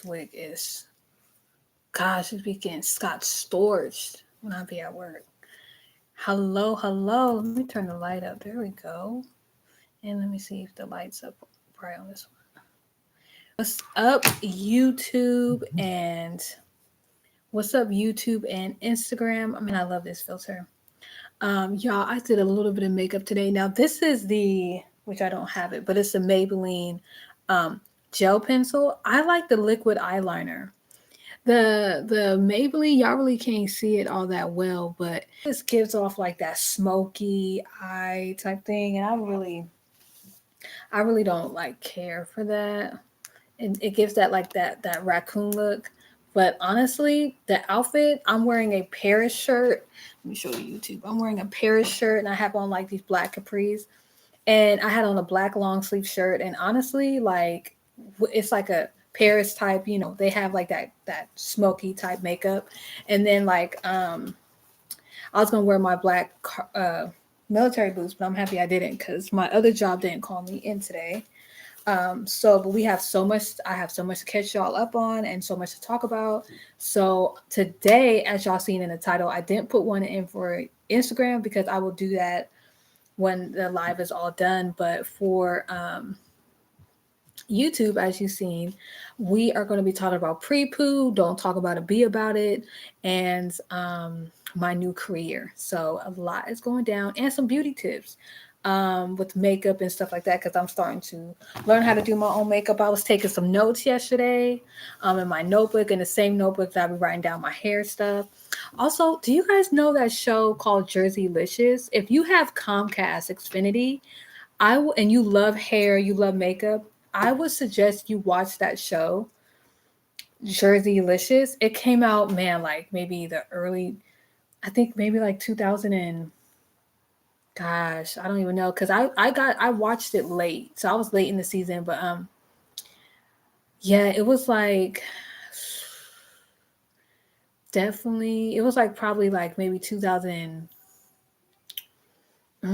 wig is, gosh, it's be getting Scott storage when I be at work. Hello, hello. Let me turn the light up. There we go. And let me see if the light's up right on this one. What's up, YouTube and what's up, YouTube and Instagram? I mean, I love this filter. Y'all, I did a little bit of makeup today. Now, this is which I don't have it, but it's the Maybelline um, gel pencil. I like the liquid eyeliner. The Maybelline, y'all really can't see it all that well, but this gives off like that smoky eye type thing, and I really don't like care for that. It gives that like that raccoon look. But honestly, the outfit, I'm wearing a Paris shirt. Let me show you YouTube. I'm wearing a Paris shirt and I have on like these black capris. And I had on a black long sleeve shirt. And honestly, like it's like a Paris type, they have like that smoky type makeup. And then I was gonna wear my black military boots, but I'm happy I didn't because my other job didn't call me in today. But we have so much, I have so much to catch y'all up on and so much to talk about. So today, as y'all seen in the title, I didn't put one in for Instagram because I will do that when the live is all done. But for YouTube, as you've seen, we are going to be talking about pre-poo, don't talk about it, be about it, and my new career. So a lot is going down and some beauty tips with makeup and stuff like that because I'm starting to learn how to do my own makeup. I was taking some notes yesterday in my notebook, in the same notebook that I'll be writing down my hair stuff. Also, do you guys know that show called Jersey Licious? If you have Comcast Xfinity, and you love hair, you love makeup, I would suggest you watch that show, Jersey Licious. It came out, man, like maybe the early, I think maybe like 2000 and gosh, I don't even know because I watched it late, so I was late in the season, but yeah, it was like definitely it was like probably like maybe 2000. I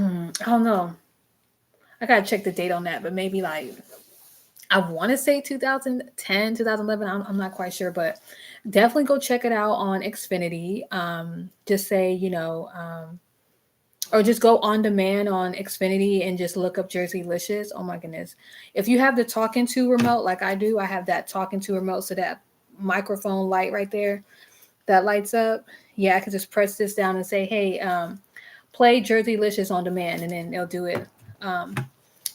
don't know. I gotta check the date on that, but maybe like I want to say 2010, 2011. I'm not quite sure, but definitely go check it out on Xfinity. Just say, or just go on demand on Xfinity and just look up Jersey Licious. Oh my goodness. If you have the talking to remote like I do, I have that talking to remote. So that microphone light right there that lights up. Yeah, I can just press this down and say, hey, play Jersey Licious on demand, and then they'll do it. Um,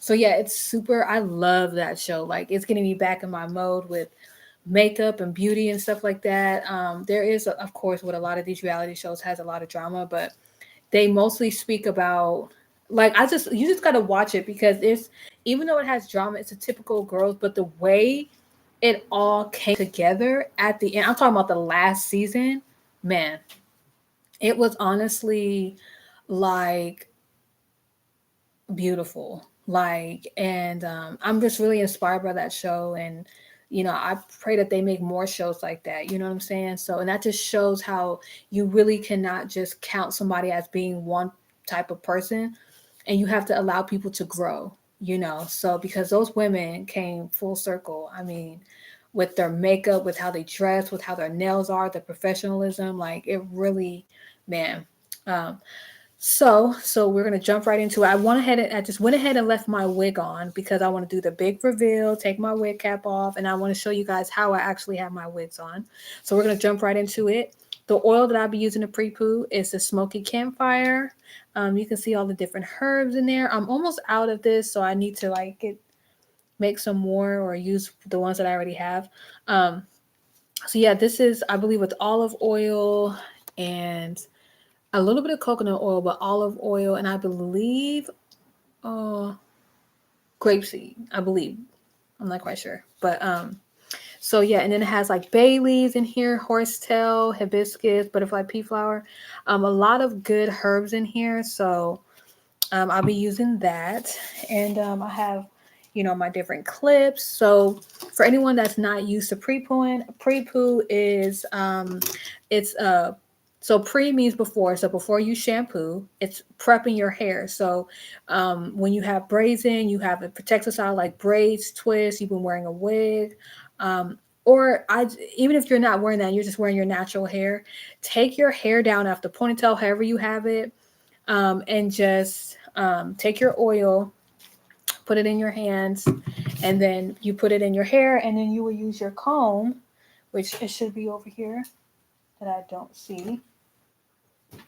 so yeah, it's super. I love that show. Like it's getting me back in my mode with makeup and beauty and stuff like that. There is, of course, what a lot of these reality shows has a lot of drama, but they mostly speak about like you just gotta watch it because it's even though it has drama, it's a typical girls, but the way it all came together at the end. I'm talking about the last season, man. It was honestly like beautiful. I'm just really inspired by that show. And, I pray that they make more shows like that. You know what I'm saying? So, and that just shows how you really cannot just count somebody as being one type of person and you have to allow people to grow, So, because those women came full circle. I mean, with their makeup, with how they dress, with how their nails are, the professionalism, like it really, man. Um, so we're gonna jump right into it. I just went ahead and left my wig on because I want to do the big reveal, take my wig cap off, and I want to show you guys how I actually have my wigs on. So we're gonna jump right into it. The oil that I'll be using to pre-poo is the smoky campfire. You can see all the different herbs in there. I'm almost out of this, so I need to make some more or use the ones that I already have. Um, so yeah, this is I believe with olive oil and a little bit of coconut oil, but olive oil, and I believe uh, grapeseed. I believe. I'm not quite sure, but so yeah, and then it has like bay leaves in here, horsetail, hibiscus, butterfly pea flower, a lot of good herbs in here. So I'll be using that, and I have my different clips. So for anyone that's not used to pre-pooing, pre-poo is it's so pre means before. So before you shampoo, it's prepping your hair. So when you have braids in, you have a protective style like braids, twists. You've been wearing a wig. Um, or even if you're not wearing that, you're just wearing your natural hair, take your hair down after ponytail, however you have it, and just take your oil, put it in your hands, and then you put it in your hair, and then you will use your comb, which it should be over here that I don't see. Oh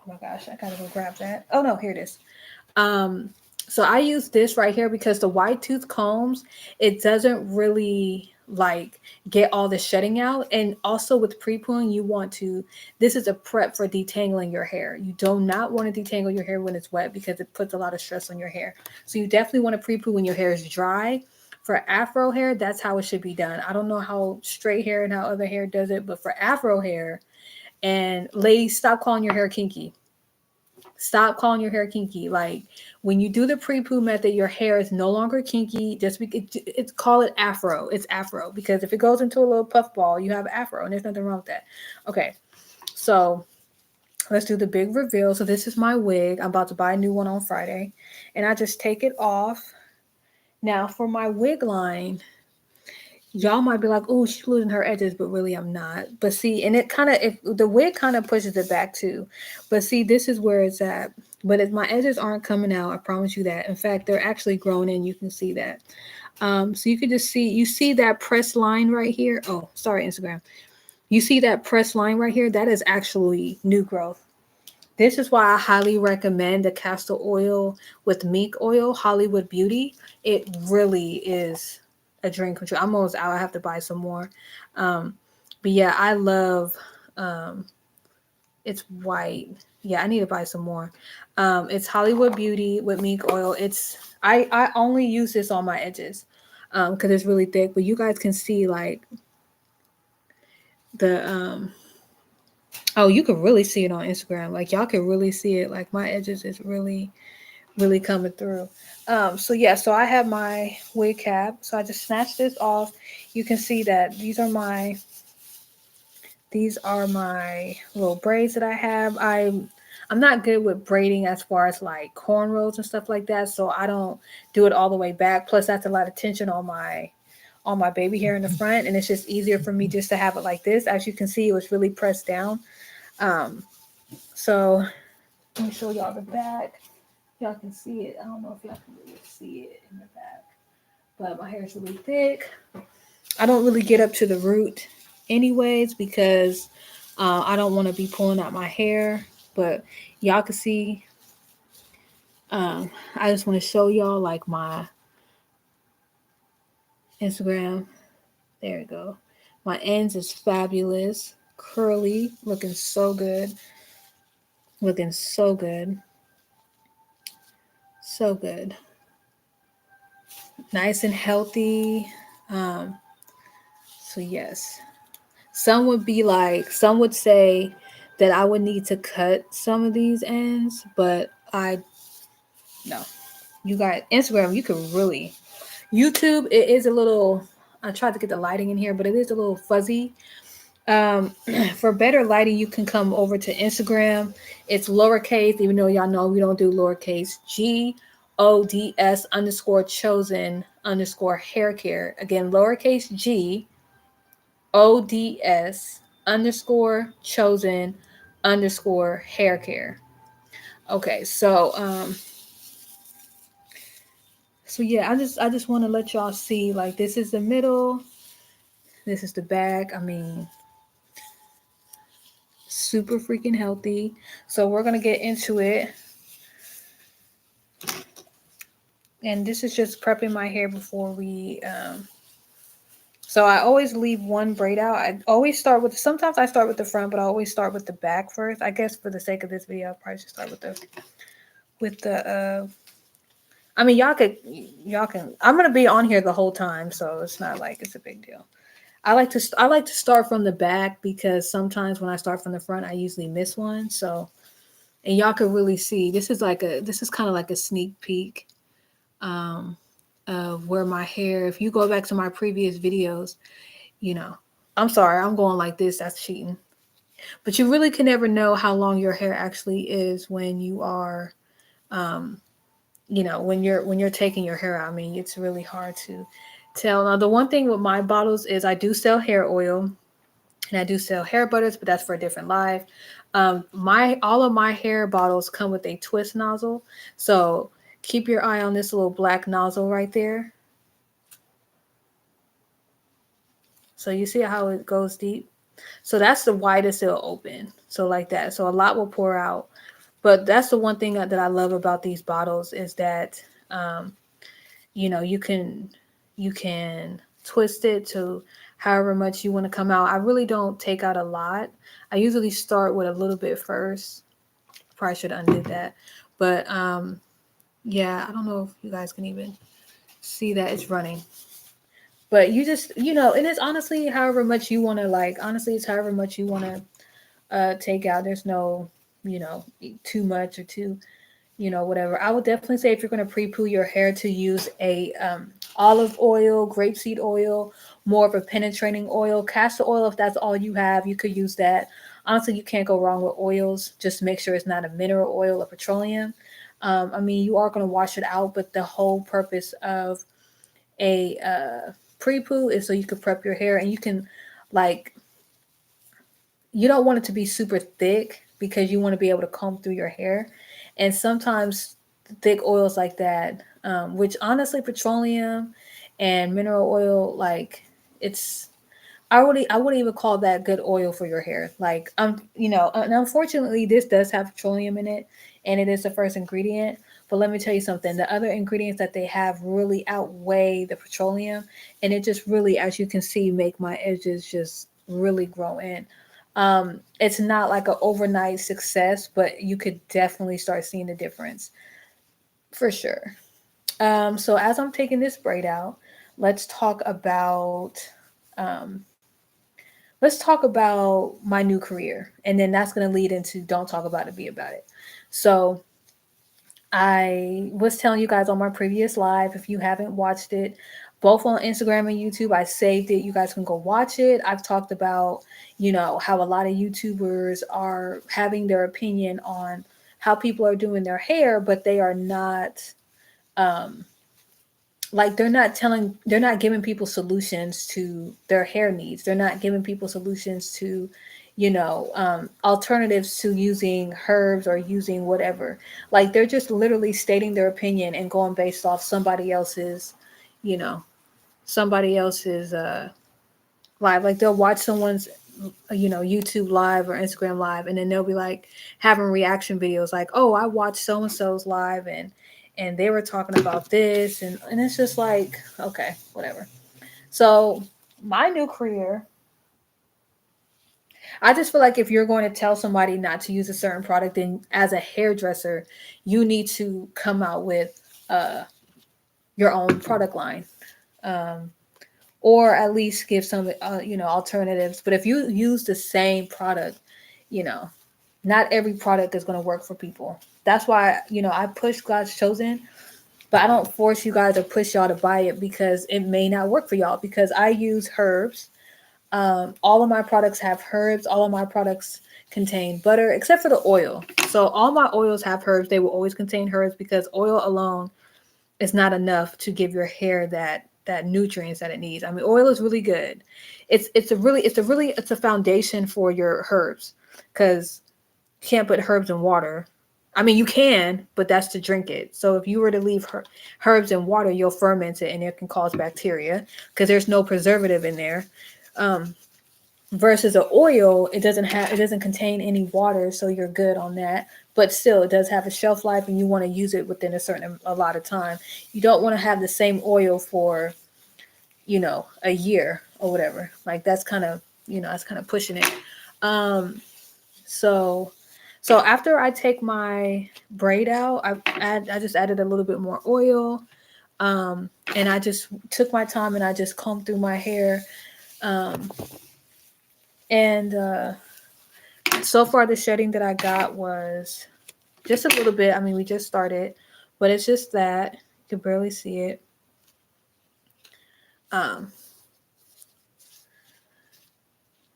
my gosh, I gotta go grab that. Oh no, here it is. Um, so I use this right here because the wide tooth combs, it doesn't really like get all the shedding out. And also with pre-pooing, you want to, this is a prep for detangling your hair. You do not want to detangle your hair when it's wet because it puts a lot of stress on your hair. So you definitely want to pre-poo when your hair is dry. For afro hair, that's how it should be done. I don't know how straight hair and how other hair does it, but for afro hair, and ladies, stop calling your hair kinky. Stop calling your hair kinky. Like when you do the pre-poo method, your hair is no longer kinky. Just because it's call it afro. It's afro because if it goes into a little puff ball, you have afro, and there's nothing wrong with that. Okay, so let's do the big reveal. So this is my wig. I'm about to buy a new one on Friday, and I just take it off. Now for my wig line, y'all might be like, "Oh, she's losing her edges," but really, I'm not. But see, and it kind of, if the wig kind of pushes it back too. But see, this is where it's at. But if my edges aren't coming out, I promise you that. In fact, they're actually growing in. You can see that. So you can just see, you see that press line right here. Oh, sorry, Instagram. You see that press line right here? That is actually new growth. This is why I highly recommend the castor oil with mink oil, Hollywood Beauty. It really is a dream come true. I'm almost out. I have to buy some more. Um, but yeah, I love it's white. Yeah, I need to buy some more. It's Hollywood Beauty with mink oil. I only use this on my edges because it's really thick. But you guys can see like the oh, you can really see it on Instagram. Like y'all can really see it. Like my edges is really coming through. So yeah, so I have my wig cap. So I just snatched this off. You can see that these are my little braids that I have. I'm not good with braiding as far as like cornrows and stuff like that, so I don't do it all the way back. Plus that's a lot of tension on my baby hair in the front, and it's just easier for me just to have it like this. As you can see, it was really pressed down. Um, so let me show y'all the back. Y'all can see it. I don't know if y'all can really see it in the back, but my hair is really thick. I don't really get up to the root anyways because I don't want to be pulling out my hair. But y'all can see. I just want to show y'all like my Instagram. There we go. My ends is fabulous, curly, looking so good, looking so good, so good, nice and healthy. Um, so yes, some would say that I would need to cut some of these ends, but I no. You got Instagram, you could really YouTube, it is a little, I tried to get the lighting in here, but it is a little fuzzy. Um, for better lighting, you can come over to Instagram. It's lowercase, even though y'all know we don't do lowercase. GODS underscore chosen underscore hair care. Again, lowercase GODS underscore chosen underscore hair care. Okay, so yeah, I just want to let y'all see like this is the middle, this is the back. I mean, super freaking healthy. So we're gonna get into it, and this is just prepping my hair before we. So I always leave one braid out. I always start with. Sometimes I start with the front, but I always start with the back first. I guess for the sake of this video, I'll probably just start with the. I mean, y'all can. I'm gonna be on here the whole time, so it's not like it's a big deal. I like to start from the back because sometimes when I start from the front, I usually miss one. So, and y'all can really see this is kind of like a sneak peek um, of where my hair. If you go back to my previous videos, you know, I'm sorry, I'm going like this. That's cheating. But you really can never know how long your hair actually is when you are, um, when you're taking your hair out. I mean, it's really hard tell. Now, the one thing with my bottles is I do sell hair oil and I do sell hair butters, but that's for a different live. My all of my hair bottles come with a twist nozzle, so keep your eye on this little black nozzle right there. So you see how it goes deep. So that's the widest it'll open. So like that. So a lot will pour out. But that's the one thing that I love about these bottles is that um, you can twist it to however much you want to come out. I really don't take out a lot. I usually start with a little bit first. Probably should undo that. But yeah, I don't know if you guys can even see that it's running. But you just, and it's honestly however much you want to like. Honestly, it's however much you want to take out. There's no, too much or too, whatever. I would definitely say if you're going to pre-poo your hair to use a olive oil, grapeseed oil, more of a penetrating oil, castor oil. If that's all you have, you could use that. Honestly, you can't go wrong with oils. Just make sure it's not a mineral oil or petroleum. I mean, you are going to wash it out, but the whole purpose of a pre-poo is so you can prep your hair and you can like you don't want it to be super thick because you want to be able to comb through your hair. And sometimes thick oils like that, which honestly, petroleum and mineral oil, like it's, I wouldn't even call that good oil for your hair. Like, and unfortunately, this does have petroleum in it, and it is the first ingredient. But let me tell you something: the other ingredients that they have really outweigh the petroleum, and it just really, as you can see, make my edges just really grow in. It's not like an overnight success, but you could definitely start seeing the difference for sure. So as I'm taking this braid out, let's talk about um, let's talk about my new career, and then that's going to lead into don't talk about it, be about it. So I was telling you guys on my previous live, if you haven't watched it, both on Instagram and YouTube, I saved it. You guys can go watch it. I've talked about, how a lot of YouTubers are having their opinion on how people are doing their hair, but they are not, um, like they're not giving people solutions to their hair needs. They're not giving people solutions to, alternatives to using herbs or using whatever. Like they're just literally stating their opinion and going based off you know somebody else's live. Like they'll watch someone's YouTube live or Instagram live, and then they'll be like having reaction videos like, oh, I watched so and so's live, and they were talking about this, and it's just like, okay, whatever. So my new career, I just feel like if you're going to tell somebody not to use a certain product, then as a hairdresser, you need to come out with uh, your own product line, um, or at least give some alternatives. But if you use the same product, you know, not every product is going to work for people. That's why I push God's chosen, but I don't force you guys or push y'all to buy it because it may not work for y'all. Because I use herbs. All of my products have herbs. All of my products contain butter, except for the oil. So all my oils have herbs. They will always contain herbs because oil alone is not enough to give your hair that nutrients that it needs. I mean, oil is really good. It's a foundation for your herbs because you can't put herbs in water. I mean, you can, but that's to drink it. So if you were to leave herbs in water, you'll ferment it and it can cause bacteria because there's no preservative in there. Um, versus a oil, it doesn't contain any water, so you're good on that. But still, it does have a shelf life, and you want to use it within a lot of time. You don't want to have the same oil for a year or whatever. Like that's kind of pushing it. Um, so so after I take my braid out, I just added a little bit more oil. And I just took my time and I just combed through my hair. Um, and so far the shedding that I got was just a little bit. I mean, we just started, but it's just that you can barely see it. Um,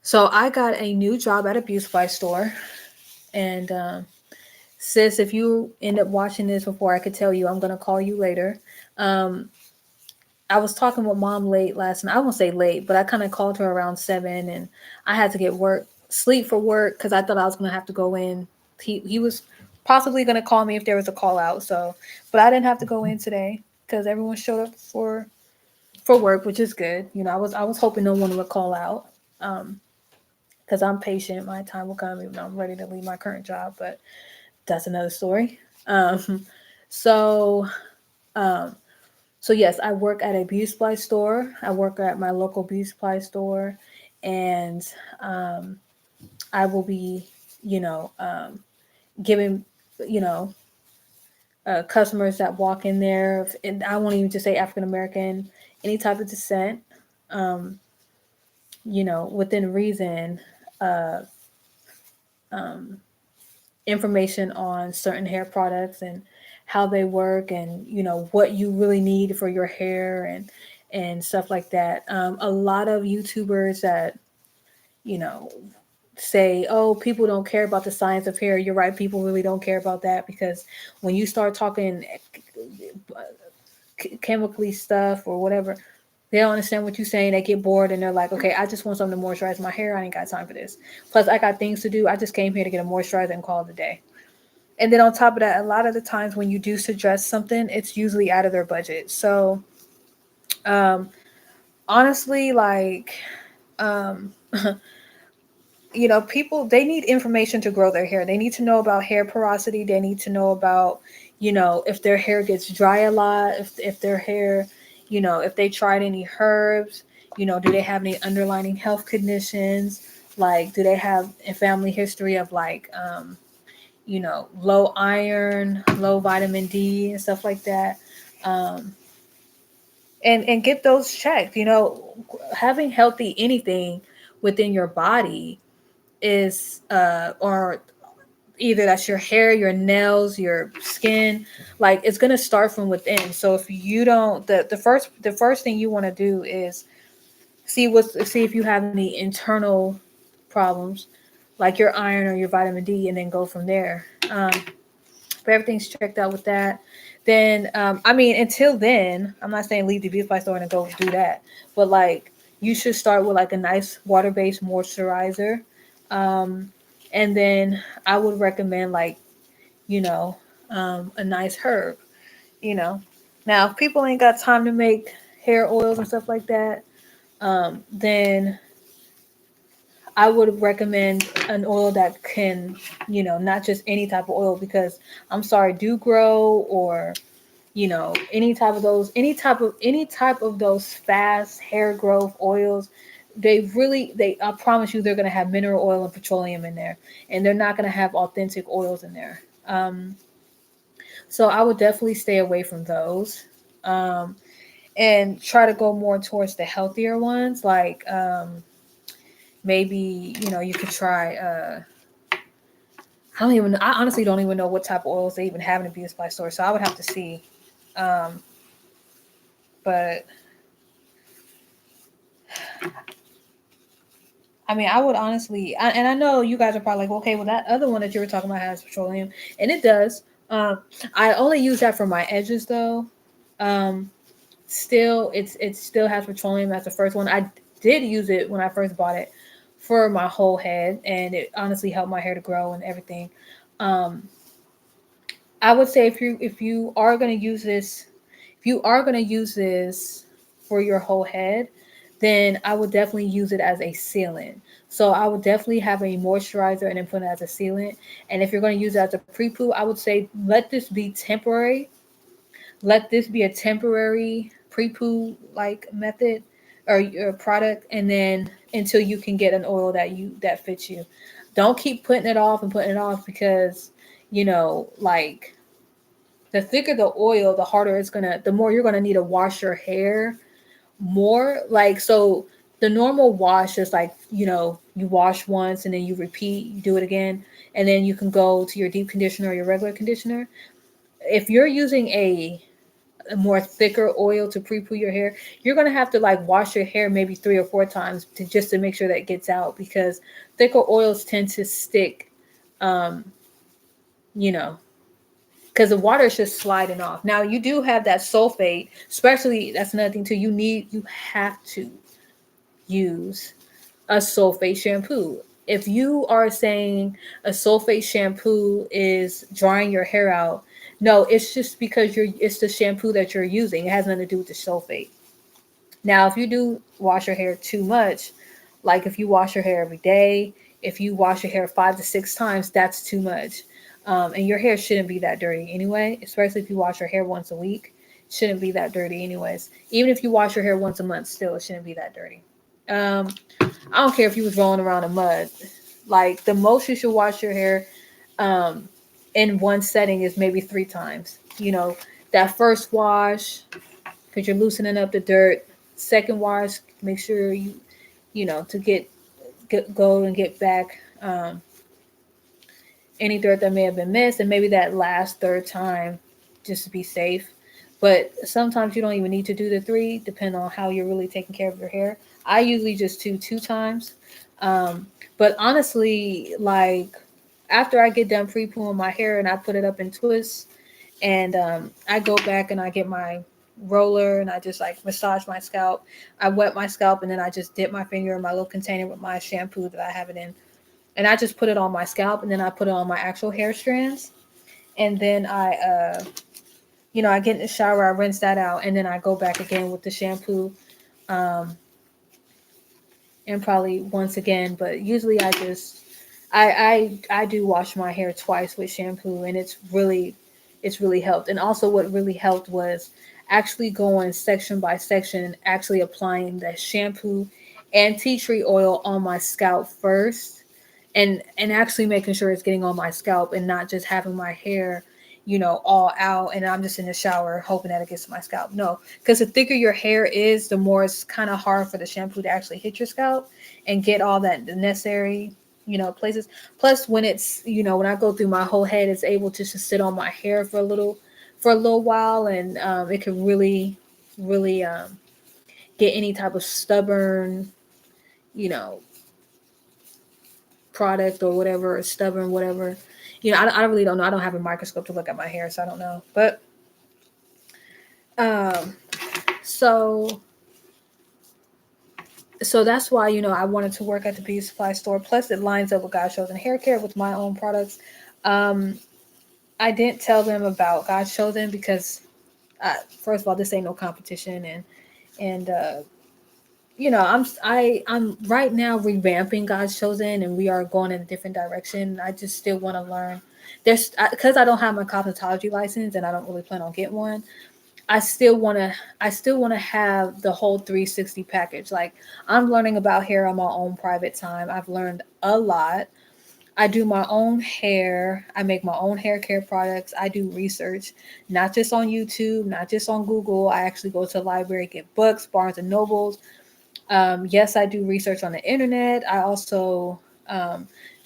so I got a new job at a beauty supply store, and sis, if you end up watching this before I could tell you, I'm gonna call you later. Um, I was talking with mom late last night. I won't say late, but I kind of called her around 7, and I had to get sleep for work because I thought I was gonna have to go in. He was possibly gonna call me if there was a call out. So, but I didn't have to go in today because everyone showed up for work, which is good. I was hoping no one would call out. Um, because I'm patient. My time will come even though I'm ready to leave my current job, but that's another story. Um, so, um, so yes, I work at a beauty supply store. I work at my local beauty supply store, and um, I will be, you know, giving, you know, customers that walk in there, and I won't even just say African American, any type of descent, um, within reason, uh, um, information on certain hair products and how they work, and what you really need for your hair, and stuff like that. A lot of YouTubers that you know say, oh, people don't care about the science of hair. You're right, people really don't care about that, because when you start talking chemically stuff or whatever, they don't understand what you're saying. They get bored and they're like, okay, I just want something to moisturize my hair. I ain't got time for this. Plus, I got things to do. I just came here to get a moisturizer and call it a day. And then on top of that, a lot of the times when you do suggest something, it's usually out of their budget. So, um, honestly, like, um, people, they need information to grow their hair. They need to know about hair porosity. They need to know about, if their hair gets dry a lot, if their hair, if they tried any herbs, do they have any underlying health conditions? Like, do they have a family history of like, low iron, low vitamin D, and stuff like that. Um, and get those checked. Having healthy anything within your body is, or either that's your hair, your nails, your skin, like it's gonna start from within. So if you don't, the first thing you want to do is see if you have any internal problems, like your iron or your vitamin D, and then go from there. If everything's checked out with that, then I mean, until then, I'm not saying leave the beauty supply store and go do that, but like you should start with like a nice water-based moisturizer, um, and then I would recommend like you know a nice herb. You know, now if people ain't got time to make hair oils and stuff like that, then I would recommend an oil that can, not just any type of oil, because I'm sorry, do grow, or any type of those fast hair growth oils, I promise you they're gonna have mineral oil and petroleum in there, and they're not gonna have authentic oils in there. So I would definitely stay away from those. Um, and try to go more towards the healthier ones, like maybe you could try I honestly don't even know what type of oils they even have in a beauty supply store, so I would have to see. um but I mean, I would honestly, and I know you guys are probably like, okay, well, that other one that you were talking about has petroleum, and it does. I only use that for my edges though. um Still, it still has petroleum as the first one. I did use it when I first bought it for my whole head, and it honestly helped my hair to grow and everything. Um, I would say if you are gonna use this, if you are gonna use this for your whole head, then I would definitely use it as a sealant. So I would definitely have a moisturizer and then put it as a sealant. And if you're gonna use it as a pre-poo, I would say let this be temporary. Let this be a temporary pre-poo like method, or your product, and then until you can get an oil that fits you. Don't keep putting it off and putting it off, because like, the thicker the oil, the more you're gonna need to wash your hair more. Like, so the normal wash is like, you wash once and then you repeat, you do it again, and then you can go to your deep conditioner or your regular conditioner. If you're using a more thicker oil to pre-poo your hair, you're gonna have to like wash your hair maybe 3 or 4 times just to make sure that it gets out, because thicker oils tend to stick, um, you know, because the water is just sliding off. Now you do have that sulfate, especially that's another thing too. You have to use a sulfate shampoo. If you are saying a sulfate shampoo is drying your hair out, no, it's just because it's the shampoo that you're using. It has nothing to do with the sulfate. Now, if you do wash your hair too much, like if you wash your hair every day, if you wash your hair 5 to 6 times, that's too much. And your hair shouldn't be that dirty anyway, especially if you wash your hair once a week. It shouldn't be that dirty anyways. Even if you wash your hair once a month, still it shouldn't be that dirty. Um, I don't care if you was rolling around in mud. Like the most you should wash your hair um, in one setting is maybe 3 times. That first wash, because you're loosening up the dirt. Second wash, make sure to go and get back any dirt that may have been missed, and maybe that last third time, just to be safe. But sometimes you don't even need to do the three, depending on how you're really taking care of your hair. I usually just do 2 times. But honestly, like after I get done pre-pooing my hair and I put it up in twists, and I go back and I get my roller and I just like massage my scalp. I wet my scalp and then I just dip my finger in my little container with my shampoo that I have it in, and I just put it on my scalp and then I put it on my actual hair strands, and then I get in the shower, I rinse that out, and then I go back again with the shampoo, um, and probably once again. But usually I do wash my hair twice with shampoo, and it's really helped. And also, what really helped was actually going section by section and actually applying the shampoo and tea tree oil on my scalp first, and actually making sure it's getting on my scalp and not just having my hair all out and I'm just in the shower hoping that it gets to my scalp. No, because the thicker your hair is, the more it's kind of hard for the shampoo to actually hit your scalp and get all that the necessary places. Plus, when I go through my whole head, it's able to just sit on my hair for a little while, and it can really get any type of stubborn you know product or whatever, or stubborn whatever. I really don't know. I don't have a microscope to look at my hair, so I don't know. But um, so so that's why I wanted to work at the beauty supply store. Plus, it lines up with God's Chosen Hair Care with my own products. Um, I didn't tell them about God's Chosen because, first of all, this ain't no competition, and I'm right now revamping God's Chosen, and we are going in a different direction. I just still want to learn. There's because I don't have my cosmetology license, and I don't really plan on getting one. I still want to have the whole 360 package. Like, I'm learning about hair on my own private time. I've learned a lot. I do my own hair. I make my own hair care products. I do research, not just on YouTube, not just on Google. I actually go to the library, get books, Barnes and Nobles. Yes, I do research on the internet. I also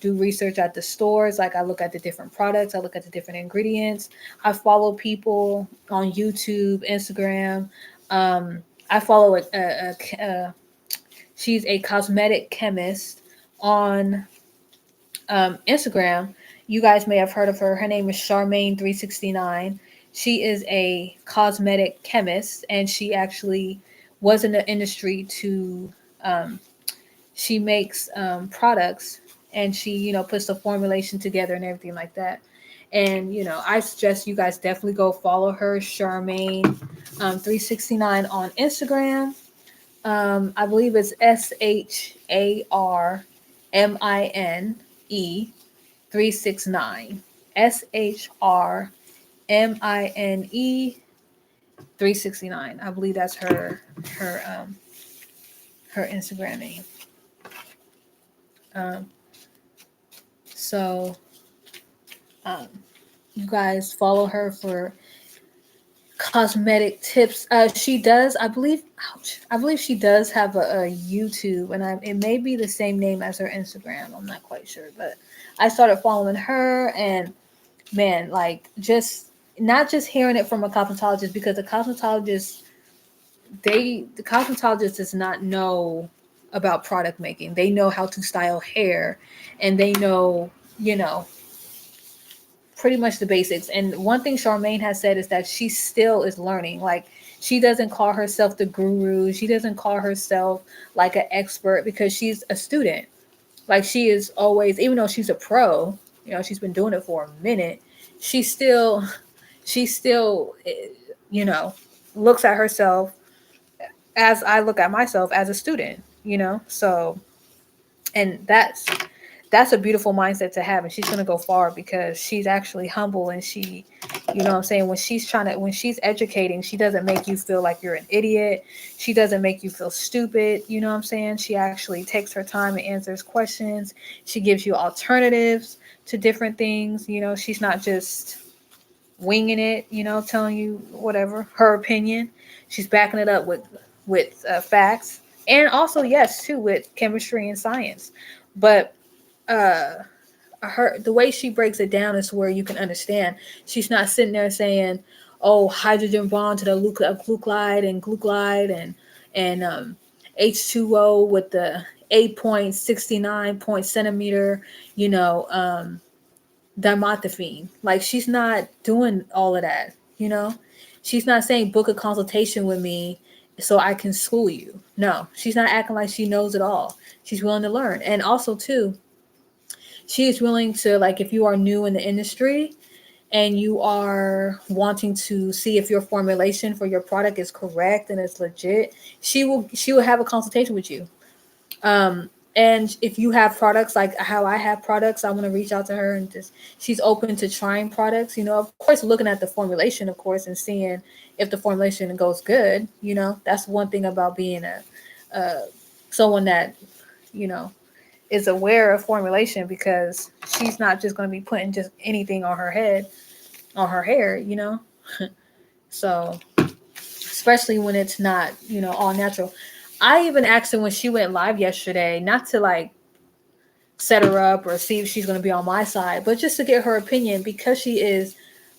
do research at the stores. Like, I look at the different products, I look at the different ingredients. I follow people on YouTube, Instagram. I follow she's a cosmetic chemist on Instagram. You guys may have heard of her. Her name is Charmaine369. She is a cosmetic chemist, and she actually was in the industry to. She makes products, and she puts the formulation together and everything like that. And I suggest you guys definitely go follow her, Charmaine 369 on Instagram. I believe it's SHARMINE 369. SHRMINE 369. I believe that's her Instagram name. Um, so um, you guys follow her for cosmetic tips. She does, I believe. Ouch, I believe she does have a YouTube, and it may be the same name as her Instagram. I'm not quite sure, but I started following her, and man, like, just not just hearing it from a cosmetologist, because the cosmetologist does not know about product making. They know how to style hair, and they know pretty much the basics. And one thing Charmaine has said is that she still is learning. Like, she doesn't call herself the guru. She doesn't call herself like an expert because she's a student. Like, she is always, even though she's a pro, she's been doing it for a minute. She still, she still, you know, looks at herself as I look at myself as a student. So, and that's a beautiful mindset to have, and she's going to go far because she's actually humble, and she, what I'm saying, when she's educating, she doesn't make you feel like you're an idiot. She doesn't make you feel stupid. What I'm saying? She actually takes her time and answers questions. She gives you alternatives to different things. She's not just winging it, telling you whatever her opinion. She's backing it up with facts, and also, yes, too, with chemistry and science. But uh the way she breaks it down is where you can understand. She's not sitting there saying, "Oh, hydrogen bond to the glucide and glucide and H2O with the 8.69 point centimeter, you know, dimorphophene." Like, she's not doing all of that. You know, she's not saying book a consultation with me so I can school you. No, she's not acting like she knows it all. She's willing to learn, and also too, she is willing to, like, if you are new in the industry and you are wanting to see if your formulation for your product is correct and it's legit, she will have a consultation with you. And if you have products like how I have products, I want to reach out to her, and just, she's open to trying products, of course, looking at the formulation, of course, and seeing if the formulation goes good. That's one thing about being a someone that, you know, is aware of formulation, because she's not just going to be putting just anything on her head, on her hair. So, especially when it's not, all natural. I even asked her when she went live yesterday, not to like set her up or see if she's going to be on my side, but just to get her opinion, because she is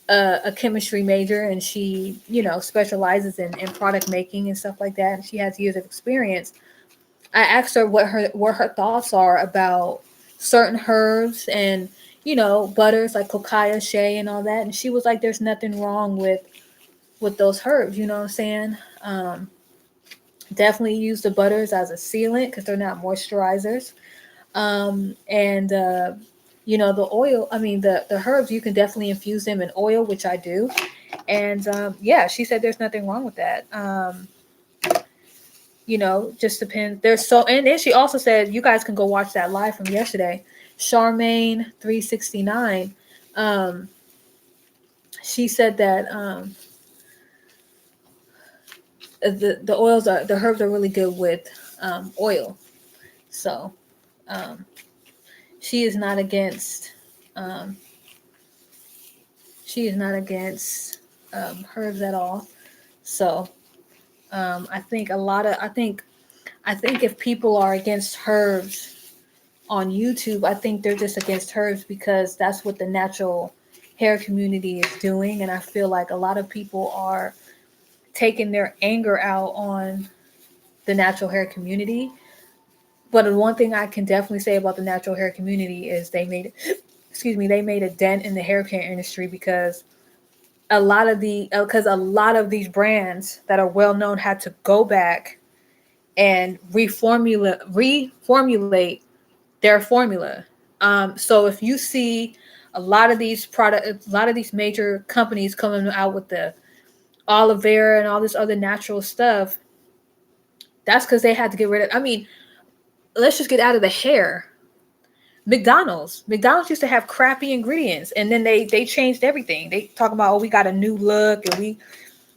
a chemistry major, and she, specializes in product making and stuff like that. And she has years of experience. I asked her what her thoughts are about certain herbs and, butters like cocaia, shea, and all that. And she was like, "There's nothing wrong with those herbs." You know what I'm saying? Definitely use the butters as a sealant because they're not moisturizers. And the oil. I mean, the herbs, you can definitely infuse them in oil, which I do. And yeah, she said there's nothing wrong with that. Just depends. There's so, and then she also said you guys can go watch that live from yesterday. Charmaine 369. Um, she said that the oils are the herbs are really good with oil. So um, she is not against um, she is not against herbs at all. So I think a lot of I think if people are against herbs on YouTube, I think they're just against herbs because that's what the natural hair community is doing. And I feel like a lot of people are taking their anger out on the natural hair community. But the one thing I can definitely say about the natural hair community is they made a dent in the hair care industry, because a lot of these brands that are well known had to go back and reformulate their formula. So if you see a lot of these major companies coming out with the aloe vera and all this other natural stuff, that's because they had to get rid of. I mean, let's just get out of the hair. McDonald's used to have crappy ingredients, and then they changed everything. They talk about, oh, we got a new look, and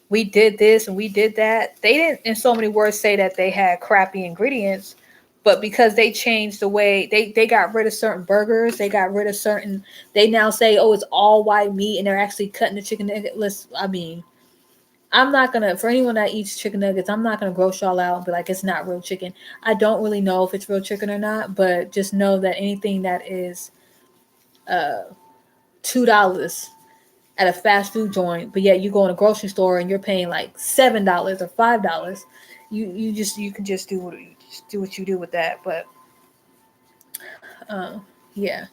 we did this and we did that. They didn't, in so many words, say that they had crappy ingredients, but because they changed the way they got rid of certain burgers, they got rid of certain. They now say, oh, it's all white meat, and they're actually cutting the chicken nugget. I mean, I'm not gonna, for anyone that eats chicken nuggets, I'm not gonna gross y'all out and be like it's not real chicken. I don't really know if it's real chicken or not, but just know that anything that is uh $2 at a fast food joint, but yet you go in a grocery store and you're paying like $7 or $5, you can just do what you do with that. But uh, yeah,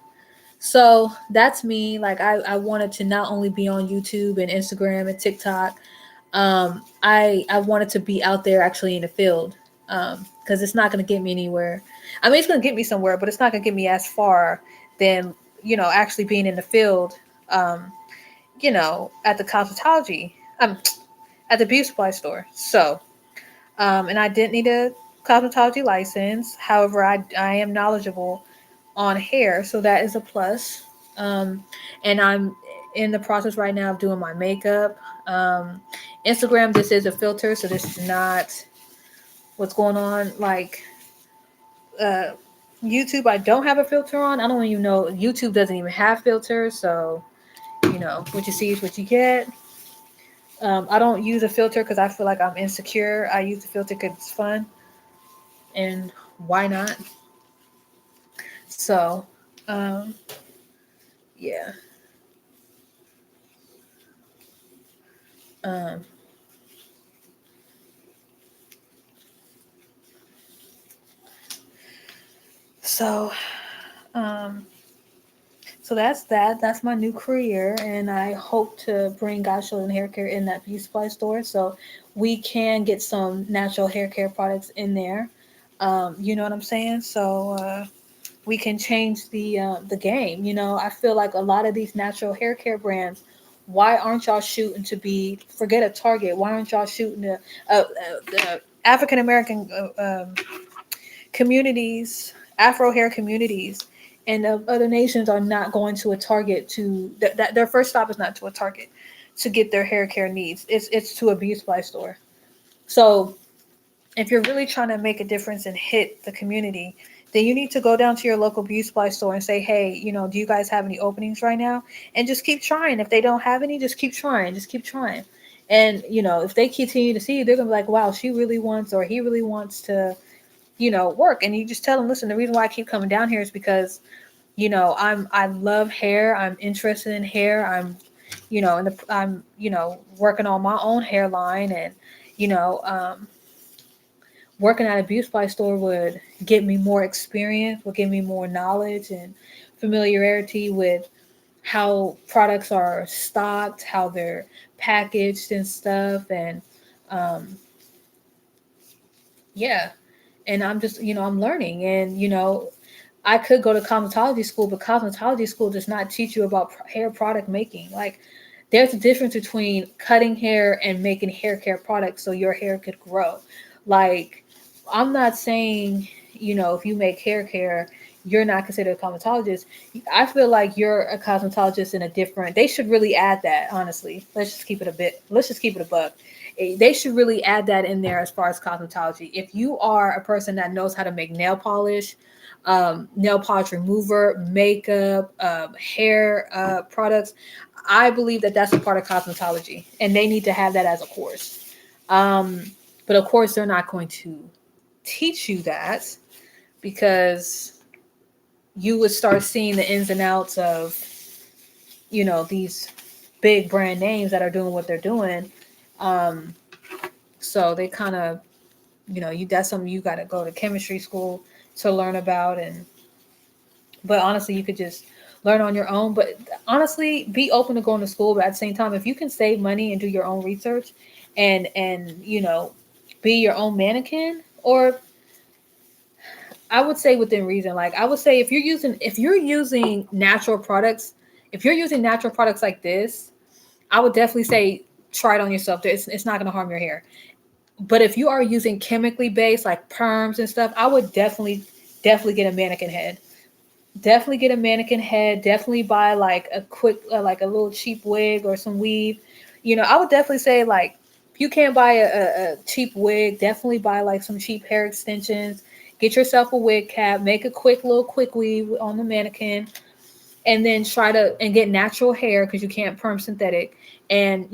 So that's me. Like I wanted to not only be on YouTube and Instagram and TikTok. I wanted to be out there actually in the field. Because it's not going to get me anywhere. I mean, it's going to get me somewhere, but it's not going to get me as far than actually being in the field. Um, at the cosmetology, at the beauty supply store. So, and I didn't need a cosmetology license. However, I am knowledgeable on hair, so that is a plus. Um, and I'm in the process right now of doing my makeup. Um, Instagram, this is a filter, so this is not what's going on. Like uh, YouTube, I don't have a filter on. I don't even know. YouTube doesn't even have filters, so what you see is what you get. I don't use a filter because I feel like I'm insecure. I use the filter because it's fun, and why not? So, um, yeah. Um, so, um, so that's that. That's my new career, and I hope to bring God's Children Hair Care in that beauty supply store, so we can get some natural hair care products in there. You know what I'm saying? So we can change the game. I feel like a lot of these natural hair care brands. Why aren't y'all shooting to be? Forget a Target. Why aren't y'all shooting the African American communities, Afro hair communities, and other nations are not going to a Target to that. Their first stop is not to a Target to get their hair care needs. It's to a beauty supply store. So if you're really trying to make a difference and hit the community, then you need to go down to your local beauty supply store and say, hey, do you guys have any openings right now? And just keep trying. If they don't have any, just keep trying. Just keep trying. And if they continue to see you, they're gonna be like, wow, she really wants, or he really wants to work. And you just tell them, listen, the reason why I keep coming down here is because I love hair. I'm interested in hair. I'm working on my own hairline. And you know working at a beauty supply store would get me more experience, would give me more knowledge and familiarity with how products are stocked, how they're packaged and stuff. And um yeah, and I'm just, I'm learning. And I could go to cosmetology school, but cosmetology school does not teach you about hair product making. Like, there's a difference between cutting hair and making hair care products so your hair could grow. Like, I'm not saying, if you make hair care, you're not considered a cosmetologist. I feel like you're a cosmetologist in a different, they should really add that, honestly. Let's just keep it a buck. They should really add that in there as far as cosmetology. If you are a person that knows how to make nail polish remover, makeup, hair products, I believe that that's a part of cosmetology, and they need to have that as a course. Um, but of course, they're not going to teach you that, because you would start seeing the ins and outs of these big brand names that are doing what they're doing. Um, so they kind of, that's something you got to go to chemistry school to learn about. And but honestly, you could just learn on your own. But honestly, be open to going to school. But at the same time, if you can save money and do your own research, and be your own mannequin, or I would say within reason. Like, I would say, if you're using natural products, if you're using natural products like this, I would definitely say try it on yourself. It's not going to harm your hair. But if you are using chemically based, like perms and stuff, I would definitely get a mannequin head. Definitely get a mannequin head. Definitely buy like a quick, like a little cheap wig or some weave. I would definitely say, like, if you can't buy a cheap wig, definitely buy like some cheap hair extensions. Get yourself a wig cap. Make a quick weave on the mannequin, and then try to and get natural hair, because you can't perm synthetic. And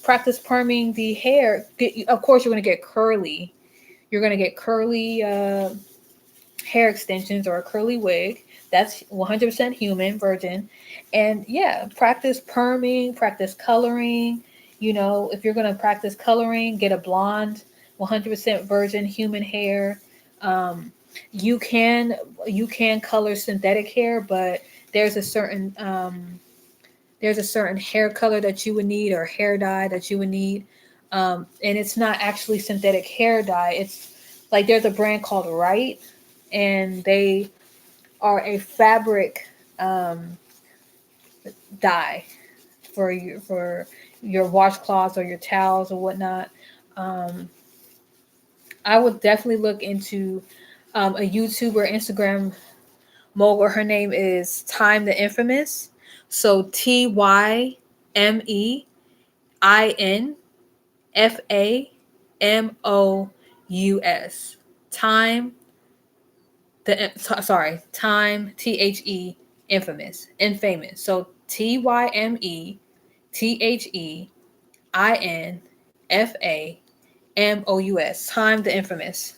practice perming the hair. Of course, you're gonna get curly. You're gonna get curly hair extensions or a curly wig. That's 100% human, virgin. And yeah, practice perming, practice coloring. If you're going to practice coloring, get a blonde, 100% virgin human hair. Um, you can color synthetic hair, but there's a certain hair color that you would need or hair dye that you would need. And it's not actually synthetic hair dye. It's like there's a brand called Right, and they are a fabric dye for your washcloths or your towels or whatnot. Um, I would definitely look into a YouTuber, Instagram mogul. Her name is Time the Infamous. So TYMEINFAMOUS. Time Time Infamous. So TYMETHEINFAMOUS. Time the Infamous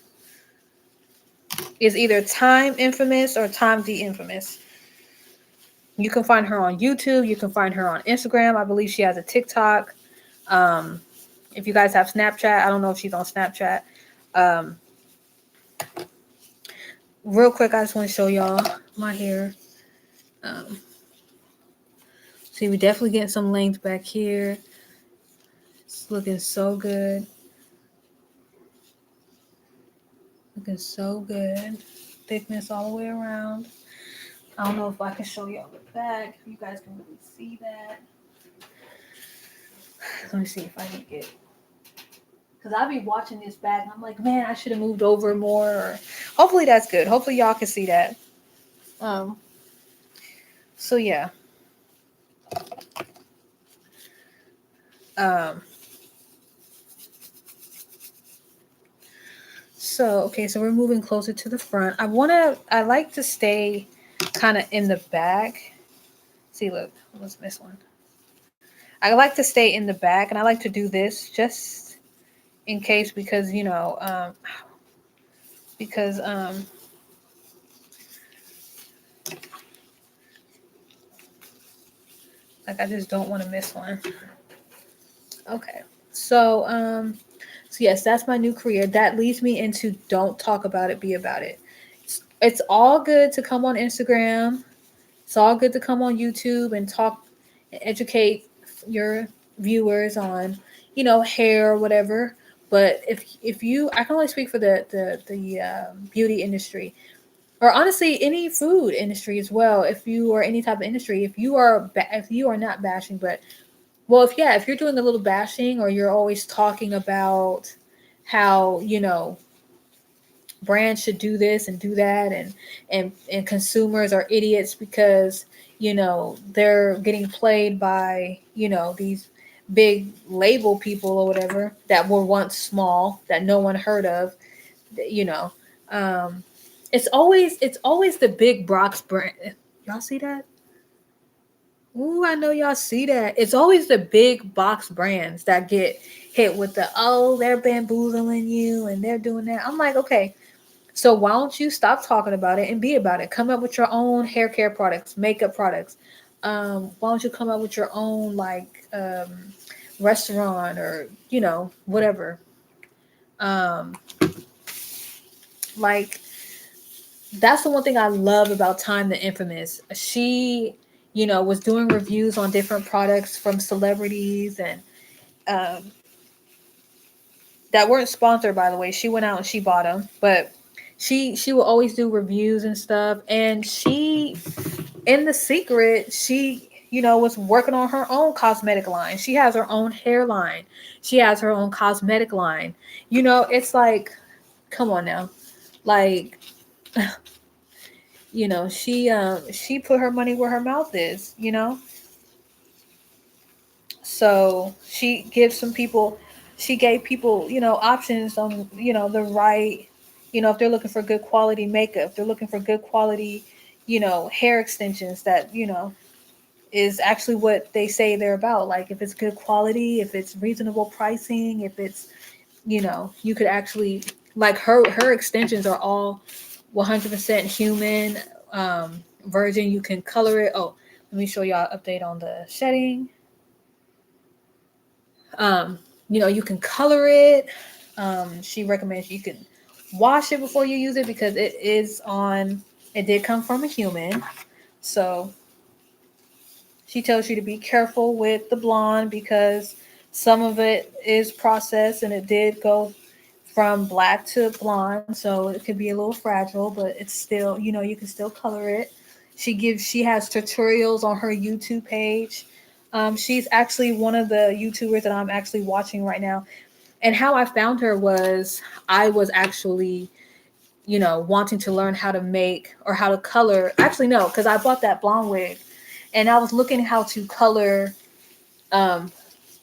is either Time Infamous or Time the Infamous. You can find her on YouTube. You can find her on Instagram. I believe she has a TikTok. Um, if you guys have Snapchat, I don't know if she's on Snapchat. Um, Real quick, I just want to show y'all my hair. Um, See, we definitely getting some length back here. It's looking so good. Looking so good. Thickness all the way around. I don't know if I can show y'all the back. If you guys can really see that. Let me see if I can get. Because I'll be watching this back and I'm like, man, I should have moved over more. Or hopefully that's good. Hopefully y'all can see that. So yeah. Okay, so we're moving closer to the front. I like to stay kind of in the back. See, look, let's miss one. I like to stay in the back, and I like to do this just in case because, because like I just don't want to miss one. Okay. So yes, that's my new career. That leads me into don't talk about it, be about it. It's all good to come on Instagram. It's all good to come on YouTube and talk and educate your viewers on, hair or whatever. But if you, I can only speak for the beauty industry, or honestly any food industry as well. If you are any type of industry, if you are not bashing, but well, if you're doing a little bashing or you're always talking about how brands should do this and do that, and consumers are idiots because they're getting played by these big label people or whatever that were once small that no one heard of, you know it's always the big box brand. Y'all see that? Ooh, I know y'all see that. It's always the big box brands that get hit with they're bamboozling you and they're doing that. I'm like, okay, so why don't you stop talking about it and be about it? Come up with your own hair care products, makeup products. Why don't you come up with your own restaurant or whatever. Um, like that's the one thing I love about Time the Infamous. She, was doing reviews on different products from celebrities and um, that weren't sponsored, by the way. She went out and she bought them, but she will always do reviews and stuff. And she, in the secret, she was working on her own cosmetic line. She has her own hair line. She has her own cosmetic line. It's like, come on now, like. She put her money where her mouth is. So she gave people, options on, the right, if they're looking for good quality makeup, if they're looking for good quality, hair extensions that, is actually what they say they're about. Like if it's good quality, if it's reasonable pricing, if it's, you could actually, like her extensions are all 100% human, virgin. You can color it. Oh, let me show y'all an update on the shedding. You can color it. She recommends you can wash it before you use it because it did come from a human. So She tells you to be careful with the blonde because some of it is processed and it did go from black to blonde, so it could be a little fragile, but it's still, you can still color it. She has tutorials on her YouTube page. She's actually one of the YouTubers that I'm actually watching right now. And how I found her was I was actually, wanting to learn how to make or how to color. Actually, no, because I bought that blonde wig, and I was looking how to color um,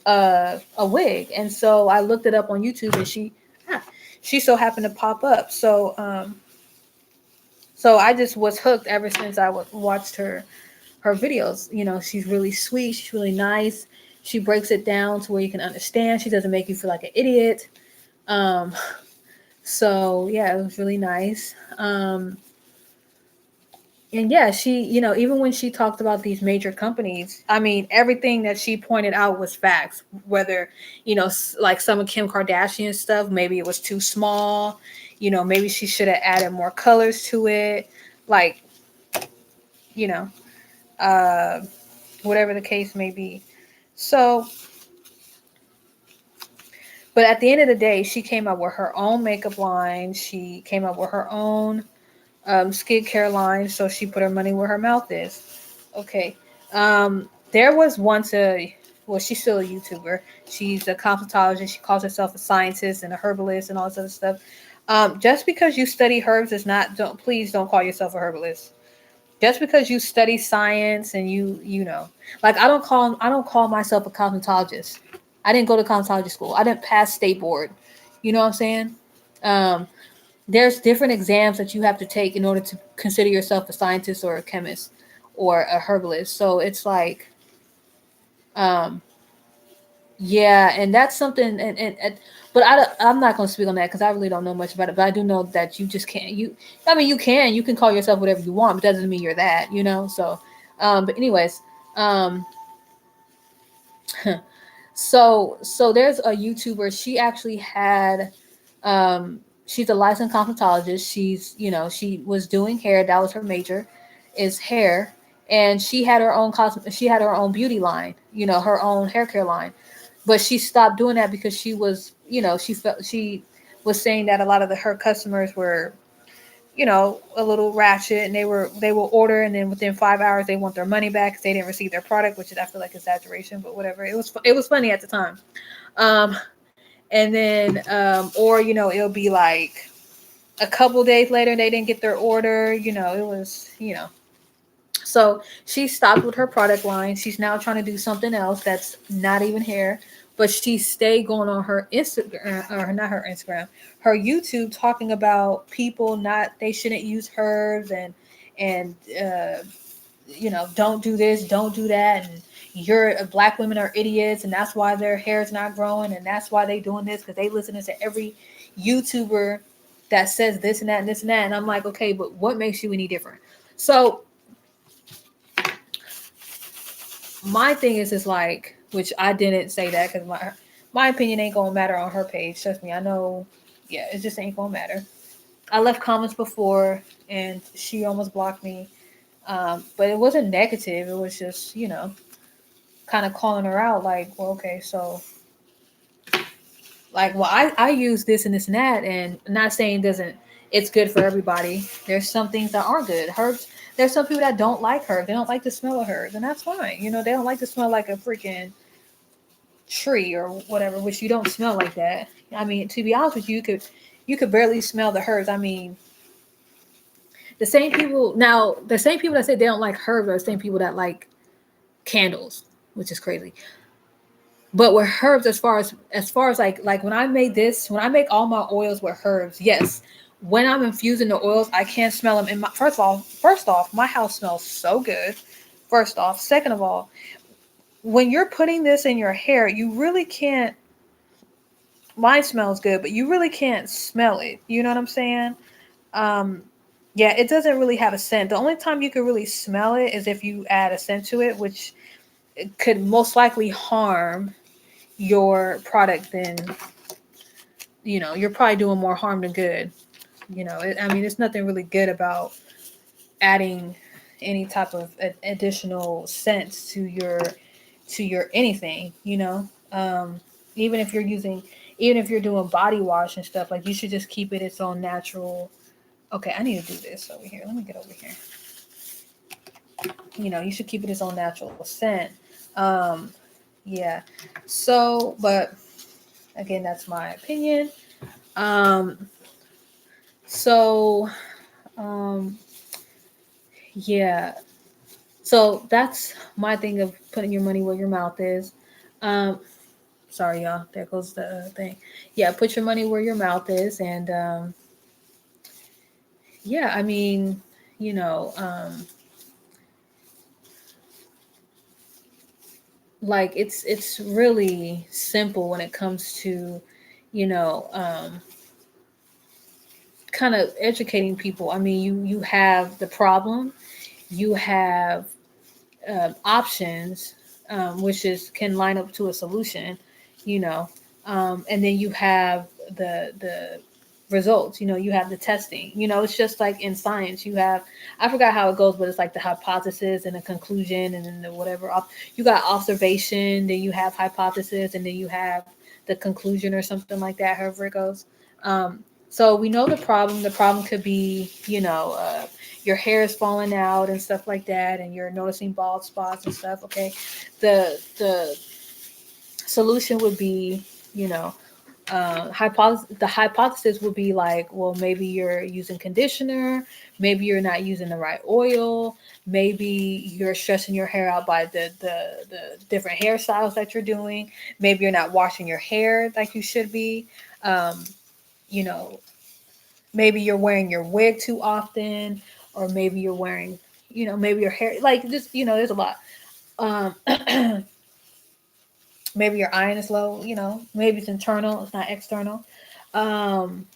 a wig, and so I looked it up on YouTube, and she so happened to pop up. So I just was hooked ever since I watched her videos. She's really sweet. She's really nice. She breaks it down to where you can understand. She doesn't make you feel like an idiot. Um, so yeah, it was really nice. And yeah, she, even when she talked about these major companies, I mean, everything that she pointed out was facts. Whether, like some of Kim Kardashian stuff, maybe it was too small. Maybe she should have added more colors to it. Like, you know, uh, whatever the case may be. So, but at the end of the day, she came up with her own makeup line. She came up with her own skincare line. So she put her money where her mouth is. Okay. There was once well, she's still a YouTuber. She's a cosmetologist. She calls herself a scientist and a herbalist and all this other stuff. Just because you study herbs is not, please don't call yourself a herbalist. Just because you study science and like I don't call myself a cosmetologist. I didn't go to cosmetology school. I didn't pass state board. You know what I'm saying? Um, there's different exams that you have to take in order to consider yourself a scientist or a chemist or a herbalist. So it's like, um, yeah, and that's something. And but I'm not going to speak on that because I really don't know much about it. But I do know that you just can't. I mean, you can call yourself whatever you want, but that doesn't mean you're that. So, but anyways, um, so there's a YouTuber. She actually had, she's a licensed cosmetologist. She was doing hair. That was her major, is hair, and she had her own beauty line. Her own hair care line, but she stopped doing that because she was, she felt she was saying that a lot of her customers were, a little ratchet, and they will order, and then within 5 hours they want their money back because they didn't receive their product, which is, I feel like, exaggeration, but whatever. It was funny at the time. Um, and then or it'll be like a couple days later they didn't get their order. It was. So she stopped with her product line. She's now trying to do something else that's not even hair, but she stayed going on her Instagram, or not her Instagram, her YouTube, talking about people not they shouldn't use herbs, and don't do this, don't do that, and black women are idiots, and that's why their hair is not growing, and that's why they doing this because they listening to every YouTuber that says this and that and this and that. And I'm like, okay, but what makes you any different? So my thing is like, which I didn't say that because my opinion ain't gonna matter on her page. Trust me, I know. Yeah, it just ain't gonna matter. I left comments before, and she almost blocked me. But it wasn't negative. It was just, kind of calling her out. Like, well, okay, so like, well, I use this and this and that, and not saying doesn't it's good for everybody. There's some things that aren't good. Herbs. There's some people that don't like herbs. They don't like the smell of herbs, and that's fine. They don't like to smell like a freaking tree or whatever, which you don't smell like that. I mean, to be honest with you, you could barely smell the herbs. I mean, the same people that say they don't like herbs are the same people that like candles, which is crazy. But with herbs, as far as like when I make all my oils with herbs, yes. When I'm infusing the oils, I can't smell them. First off, my house smells so good. First off, second of all, when you're putting this in your hair, you really can't. Mine smells good, but you really can't smell it. You know what I'm saying? Um, yeah, it doesn't really have a scent. The only time you could really smell it is if you add a scent to it, which could most likely harm your product. Then you're probably doing more harm than good. I mean, there's nothing really good about adding, any type of additional scents to your anything, you know. Even if you're using, even if you're doing body wash and stuff, like you should just keep it its own natural. Okay, I need to do this over here. Let me get over here. You know, you should keep it its own natural scent. Um, yeah. So, but again, that's my opinion. Um, so, um, yeah. So that's my thing of putting your money where your mouth is. Um, sorry, y'all. There goes the thing. Yeah, put your money where your mouth is, and yeah, I mean, you know, like it's really simple when it comes to, you know, kind of educating people. I mean, you have the problem, you have options, which is can line up to a solution, you know, and then you have the results. You know, you have the testing. You know, it's just like in science, you have, I forgot how it goes, but it's like the hypothesis and the conclusion, and then the whatever. You got observation, then you have hypothesis, and then you have the conclusion or something like that. However it goes. Um, so we know the problem. The problem could be, you know, your hair is falling out and stuff like that, and you're noticing bald spots and stuff. Okay, the solution would be, you know, the hypothesis would be like, well, maybe you're using conditioner, maybe you're not using the right oil, maybe you're stressing your hair out by the different hairstyles that you're doing, maybe you're not washing your hair like you should be. um, you know, maybe you're wearing your wig too often, or maybe you're wearing, you know, maybe your hair, like this, you know, there's a lot. um Maybe your iron is low, you know, maybe it's internal, it's not external. um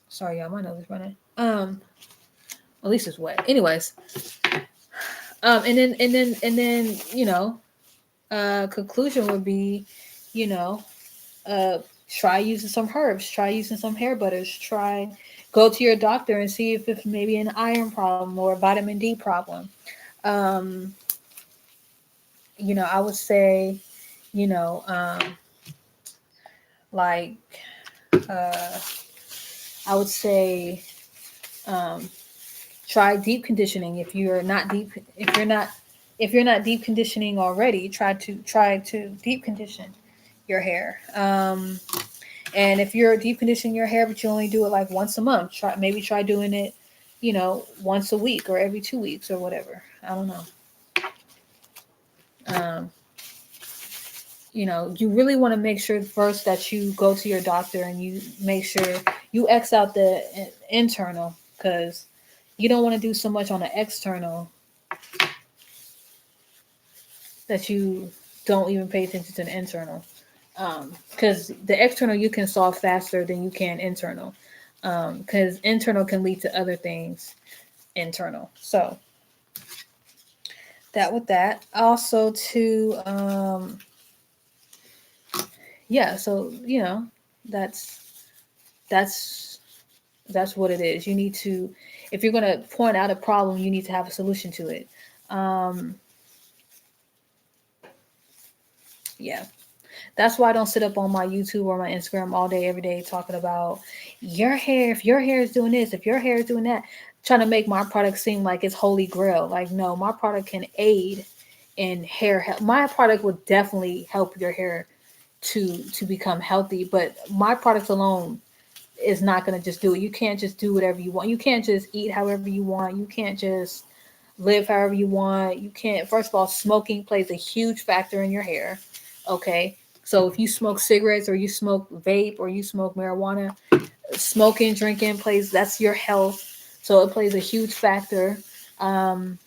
Sorry, y'all, my nose is running. At least it's wet. Anyways, and then you know, conclusion would be, you know, uh, try using some herbs, try using some hair butters, try go to your doctor and see if it's maybe an iron problem or a vitamin D problem. Um, you know, I would say, you know, like uh, I would say, um, try deep conditioning. If you're not if you're not deep conditioning already, try to deep condition your hair. And if you're deep conditioning your hair but you only do it like once a month, try doing it, you know, once a week or every 2 weeks or whatever. I don't know. um, you know, you really want to make sure first that you go to your doctor and you make sure you X out the internal, because you don't want to do so much on the external that you don't even pay attention to the internal. Because the external you can solve faster than you can internal. Because internal can lead to other things internal. So that with that. Also to yeah, so you know, that's that's that's what it is. You need to, if you're gonna point out a problem, you need to have a solution to it. Um yeah. That's why I don't sit up on my YouTube or my Instagram all day, every day, talking about your hair. If your hair is doing this, if your hair is doing that, trying to make my product seem like it's holy grail. Like, no, my product can aid in hair health. My product would definitely help your hair to become healthy, but my product alone is not going to just do it. You can't just do whatever you want. You can't just eat however you want. You can't just live however you want. You can't. First of all, smoking plays a huge factor in your hair. Okay. So if you smoke cigarettes or you smoke vape or you smoke marijuana, smoking, drinking plays, that's your health. So it plays a huge factor. Um,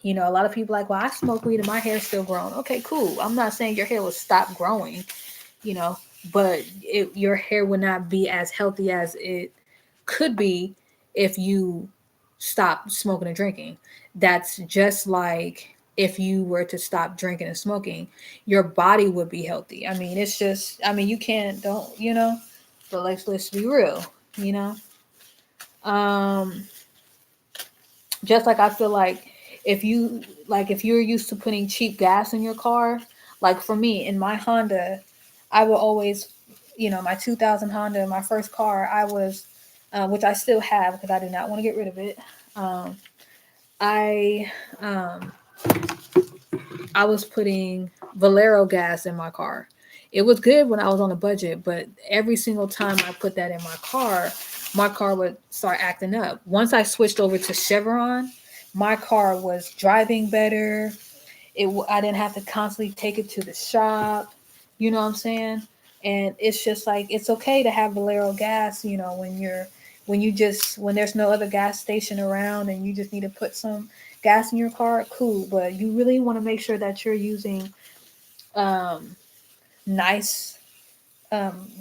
you know, a lot of people are like, well, I smoke weed and my hair's still growing. Okay, cool. I'm not saying your hair will stop growing, you know, but your hair would not be as healthy as it could be if you stop smoking and drinking. That's just like if you were to stop drinking and smoking, your body would be healthy. I mean, it's just, I mean, you can't, don't, you know, but let's be real, you know. Um, Just like I feel like if you're used to putting cheap gas in your car, like for me in my Honda, I will always, my 2000 Honda, my first car, I was, which I still have because I do not want to get rid of it. Um, I um, I was putting Valero gas in my car. It was good when I was on a budget, but every single time I put that in my car would start acting up. Once I switched over to Chevron, my car was driving better. I didn't have to constantly take it to the shop. You know what I'm saying? And it's just like it's okay to have Valero gas. When there's no other gas station around and you just need to put some gas in your car, cool. But you really want to make sure that you're using um, nice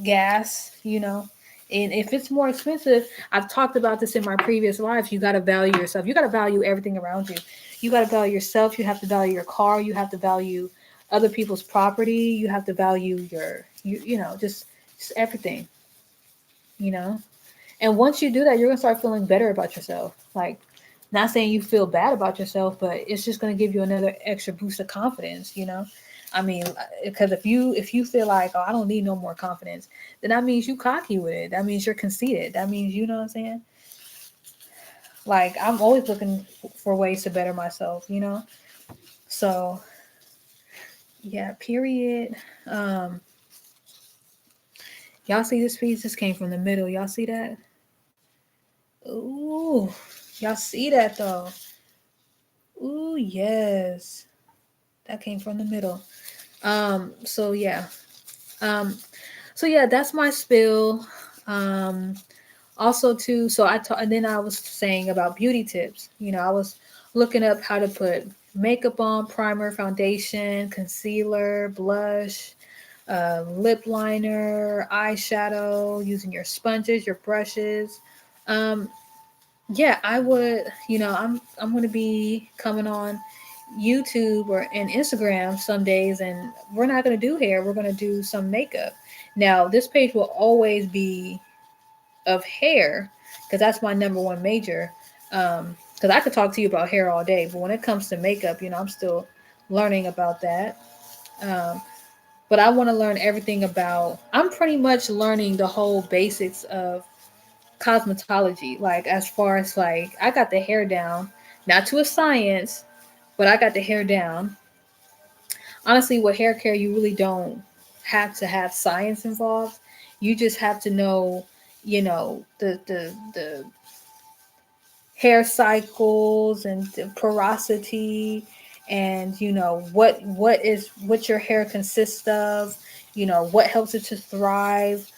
gas. And if it's more expensive, I've talked about this in my previous lives. You got to value yourself. You got to value everything around you. You got to value yourself. You have to value your car. You have to value other people's property. You have to value just everything. You know. And once you do that, you're gonna start feeling better about yourself. Like, not saying you feel bad about yourself, but it's just gonna give you another extra boost of confidence. I mean, because if you feel like, oh, I don't need no more confidence, then that means you cocky with it. That means you're conceited. That means, you know what I'm saying? Like, I'm always looking for ways to better myself. So yeah, period. Um, y'all see this piece? This came from the middle. Y'all see that? Ooh, y'all see that though? Ooh, yes. That came from the middle. So yeah. Um, so yeah, that's my spill. Um, Also too, and then I was saying about beauty tips. I was looking up how to put makeup on, primer, foundation, concealer, blush, lip liner, eyeshadow, using your sponges, your brushes. Um, yeah, I would. I'm going to be coming on YouTube or and Instagram some days, and we're not going to do hair. We're going to do some makeup. Now, this page will always be of hair because that's my number one major. Because I could talk to you about hair all day, but when it comes to makeup, I'm still learning about that. Um, but I want to learn everything about. I'm pretty much learning the whole basics of cosmetology. Like as far as like I got the hair down, not to a science, but I got the hair down. Honestly, with hair care, you really don't have to have science involved. You just have to know, the hair cycles and the porosity, and what your hair consists of. What helps it to thrive.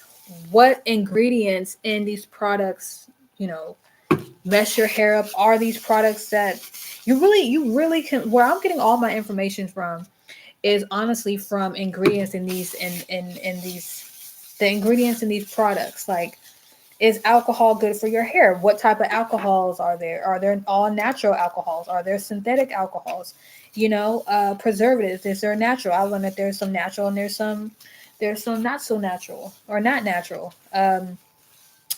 What ingredients in these products, you know, mess your hair up. Are these products that you really can? Where I'm getting all my information from is honestly from ingredients in these the ingredients in these products. Like, is alcohol good for your hair? What type of alcohols are there? Are there all natural alcohols? Are there synthetic alcohols? Preservatives. Is there natural? I learned that there's some natural and there's some not so natural or not natural. And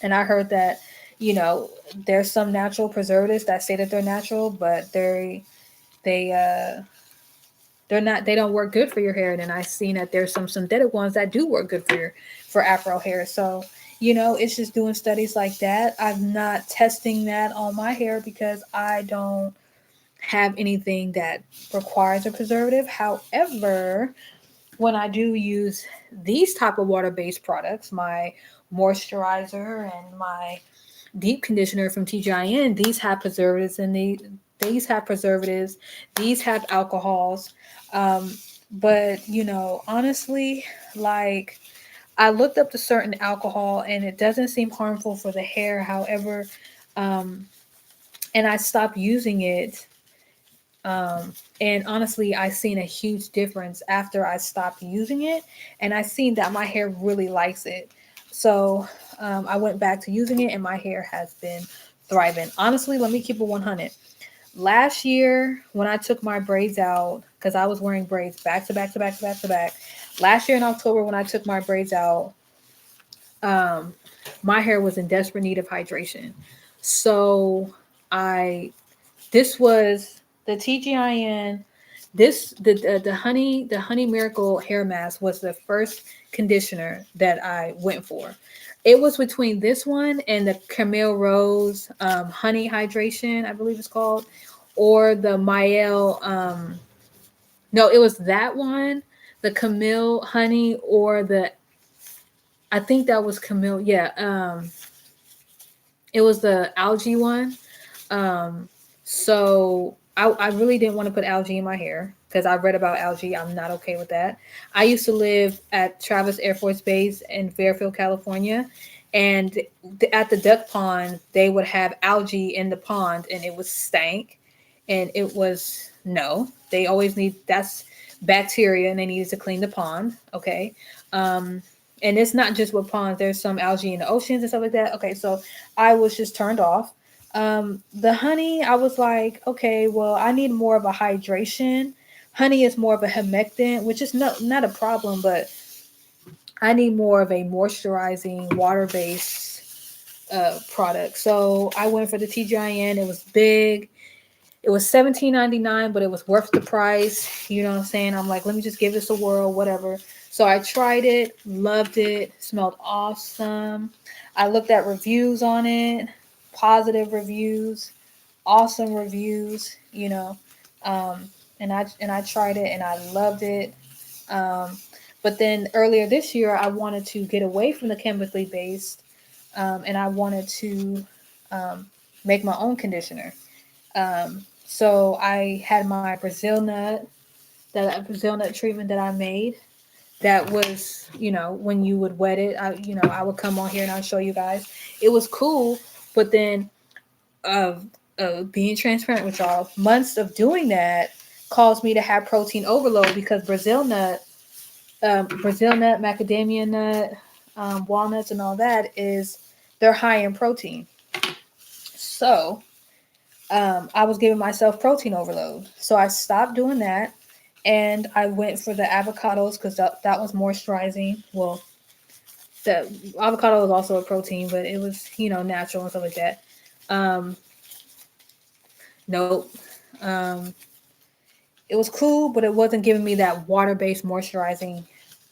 I heard that you know there's some natural preservatives that say that they're natural, but they they don't work good for your hair. And then I seen that there's some synthetic ones that do work good for afro hair. So it's just doing studies like that. I'm not testing that on my hair because I don't have anything that requires a preservative. However, when I do use these type of water-based products, my moisturizer and my deep conditioner from TGIN, these have preservatives, and these have preservatives, these have alcohols. Um, but honestly, like, I looked up the certain alcohol and it doesn't seem harmful for the hair. However, um, and I stopped using it. And honestly, I seen a huge difference after I stopped using it, and I seen that my hair really likes it. So I went back to using it, and my hair has been thriving. Honestly, let me keep it 100. Last year, when I took my braids out, because I was wearing braids back to back to back to back to back. Last year in October, when I took my braids out, um, my hair was in desperate need of hydration. So I This was the TGIN. This the honey miracle hair mask was the first conditioner that I went for. It was between this one and the Camille Rose honey hydration, I believe it's called, or the Mael. No, it was that one, the Camille honey, or the, I think that was Camille. Yeah, it was the algae one. Um, so I really didn't want to put algae in my hair because I read about algae. I'm not okay with that. I used to live at Travis Air Force Base in Fairfield, California, and at the duck pond they would have algae in the pond, and it was stank, and it was no. They always need, that's bacteria, and they needed to clean the pond. Okay. Um, and it's not just with ponds. There's some algae in the oceans and stuff like that. Okay, so I was just turned off. The honey, I was like, okay, well, I need more of a hydration. Honey is more of a humectant, which is not a problem, but I need more of a moisturizing water based product. So I went for the TGIN. It was big. It was 17.99, but it was worth the price. You know what I'm saying? I'm like, let me just give this a whirl, whatever. So I tried it, loved it, smelled awesome. I looked at reviews on it, positive reviews, awesome reviews, Um, and I tried it and I loved it. Um, but then earlier this year, I wanted to get away from the chemically based, and I wanted to um, make my own conditioner. So I had my Brazil nut, that Brazil nut treatment that I made. That was, when you would wet it, I would come on here and I'll show you guys. It was cool, but then of being transparent with y'all, months of doing that caused me to have protein overload because Brazil nut, macadamia nut, walnuts, and all that is, they're high in protein. So I was giving myself protein overload. So I stopped doing that and I went for the avocados because that was moisturizing. Well, the avocado was also a protein, but it was, natural and stuff like that. Um, nope. Um, it was cool, but it wasn't giving me that water based moisturizing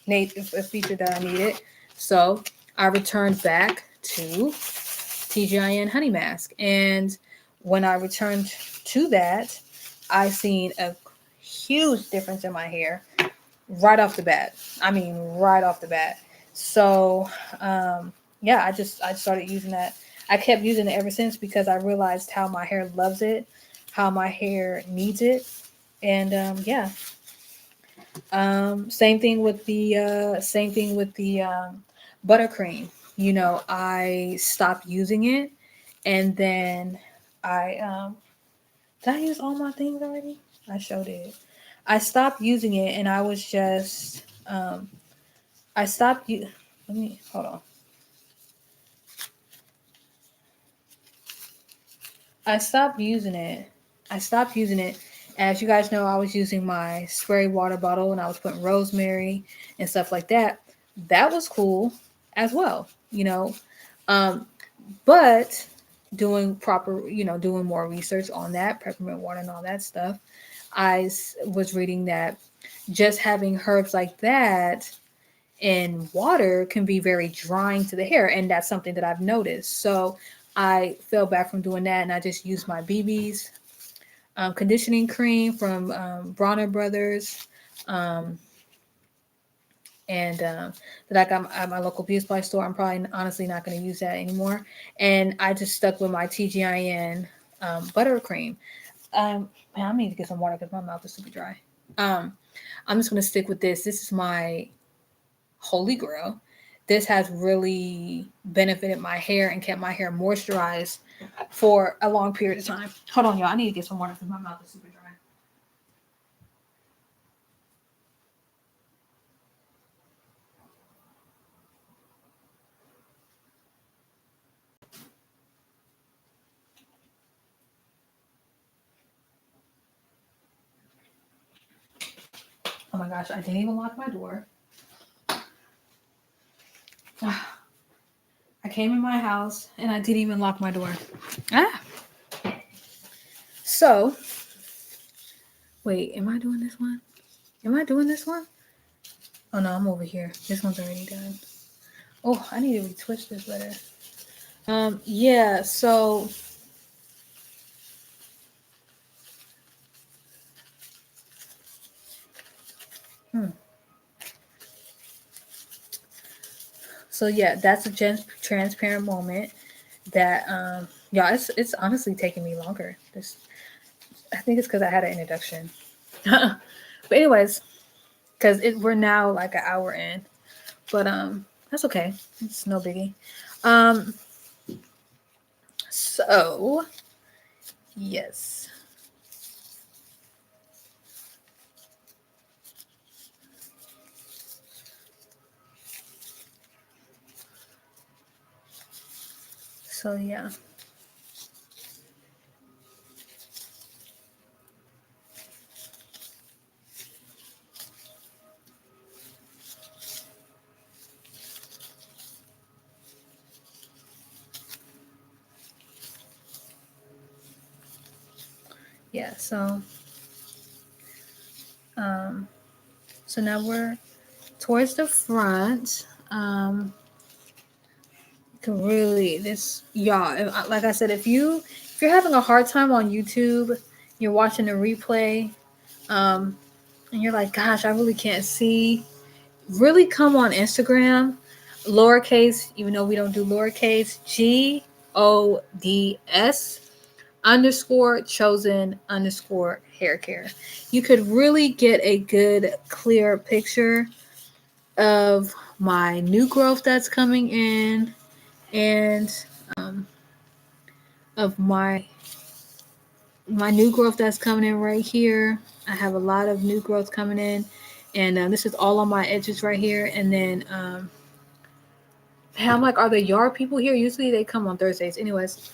feature that I needed. So I returned back to TGIN honey mask. And when I returned to that, I seen a huge difference in my hair right off the bat. I mean, right off the bat. So, yeah, I started using that. I kept using it ever since because I realized how my hair loves it, how my hair needs it, and yeah. Same thing with the buttercream. I stopped using it, and then I did I use all my things already? I showed it. I stopped using it, and I was just I stopped you. Let me hold on. I stopped using it. I stopped using it. As you guys know, I was using my spray water bottle and I was putting rosemary and stuff like that. That was cool as well, Um, but doing more research on that, peppermint water and all that stuff, was reading that just having herbs like that in water can be very drying to the hair, and that's something that I've noticed. So I fell back from doing that, and I just used my BB's conditioning cream from Bronner Brothers, um, and that I got at my local beauty supply store. I'm probably honestly not going to use that anymore, and I just stuck with my TGIN buttercream. Man, I need to get some water because my mouth is super dry. Um, I'm just going to stick with this. This is my holy grail. This has really benefited my hair and kept my hair moisturized for a long period of time. Hold on, y'all. I need to get some water because my mouth is super dry. Oh my gosh, I didn't even lock my door. I came in my house and I didn't even lock my door. Ah. So, wait, am I doing this one? Am I doing this one? Oh no, I'm over here. This one's already done. Oh, I need to retwist this better. Yeah, so hmm. So yeah, that's a transparent moment that yeah, it's honestly taking me longer. This I think it's because I had an introduction. But anyways, because we're now like an hour in, but that's okay. It's no biggie. Um, so yes, so yeah, yeah. Um, so now we're towards the front. You can really this y'all. Like I said, if you're having a hard time on YouTube, you're watching a replay, um, and you're like, gosh, I really can't see. Really come on Instagram, lowercase, even though we don't do lowercase, GODS underscore chosen underscore hair care. You could really get a good, clear picture of my new growth that's coming in and um, of my new growth that's coming in right here. I have a lot of new growth coming in, and this is all on my edges right here. And then I'm like, are the yard people here? Usually they come on Thursdays. Anyways,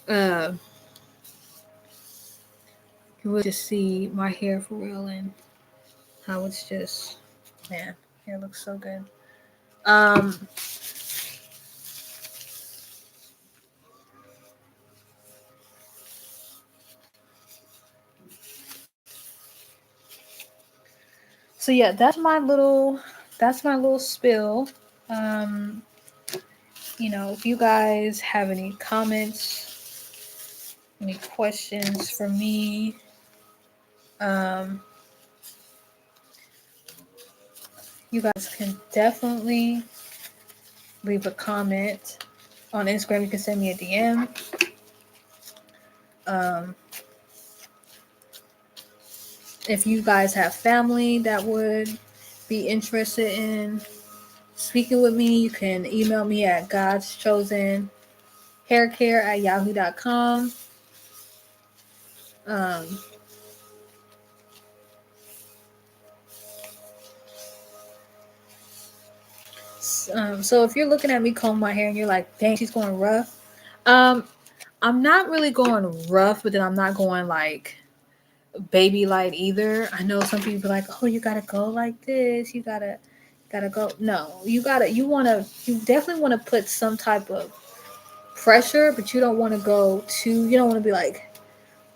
uh, you will just see my hair for real and how it's just, man, hair looks so good. Um, so yeah, that's my little spill. Um, if you guys have any comments, any questions for me, um, you guys can definitely leave a comment on Instagram. You can send me a DM. Um, if you guys have family that would be interested in speaking with me, you can email me at godschosenhaircare@yahoo.com. Um, so if you're looking at me comb my hair and you're like, dang, she's going rough. Um, I'm not really going rough, but then I'm not going like baby light either. I know some people like, oh, you gotta go like this. You gotta go. No, you definitely wanna put some type of pressure, but you don't want to go too. You don't want to be like,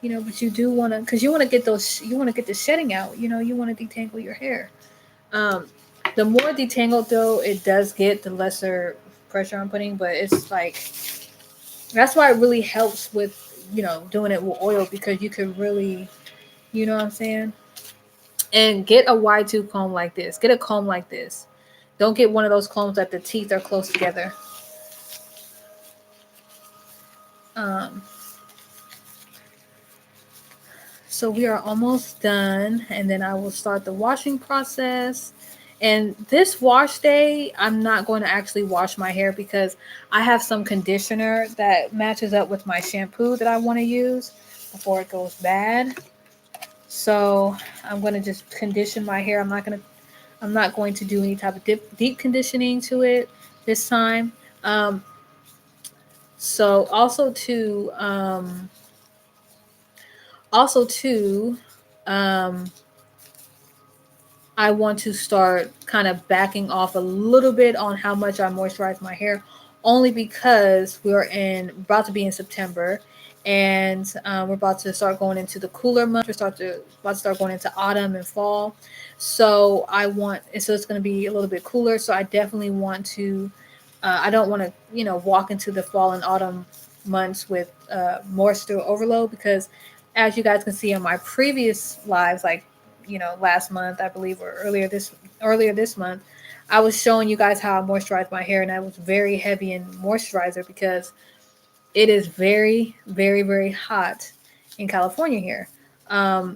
but you do want to, because you want to get you want to get the shedding out. You want to detangle your hair. Um, the more detangled though it does get, the lesser pressure I'm putting. But it's like that's why it really helps with doing it with oil because you could really, you know what I'm saying. And get a wide tooth comb like this. Get a comb like this. Don't get one of those combs that the teeth are close together. Um, So we are almost done, and then I will start the washing process. And this wash day, I'm not going to actually wash my hair because I have some conditioner that matches up with my shampoo that I want to use before it goes bad. So I'm going to just condition my hair. I'm not going to do any type of deep conditioning to it this time. Um, so also too, um, I want to start kind of backing off a little bit on how much I moisturize my hair, only because we're in about to be in September, and we're about to start going into the cooler months. About to start going into autumn and fall. So so it's going to be a little bit cooler. So I definitely want to. I don't want to, walk into the fall and autumn months with moisture overload, because, as you guys can see on my previous lives, like, last month I believe, or earlier this month, I was showing you guys how I moisturize my hair, and I was very heavy in moisturizer because it is very, very, very hot in California here.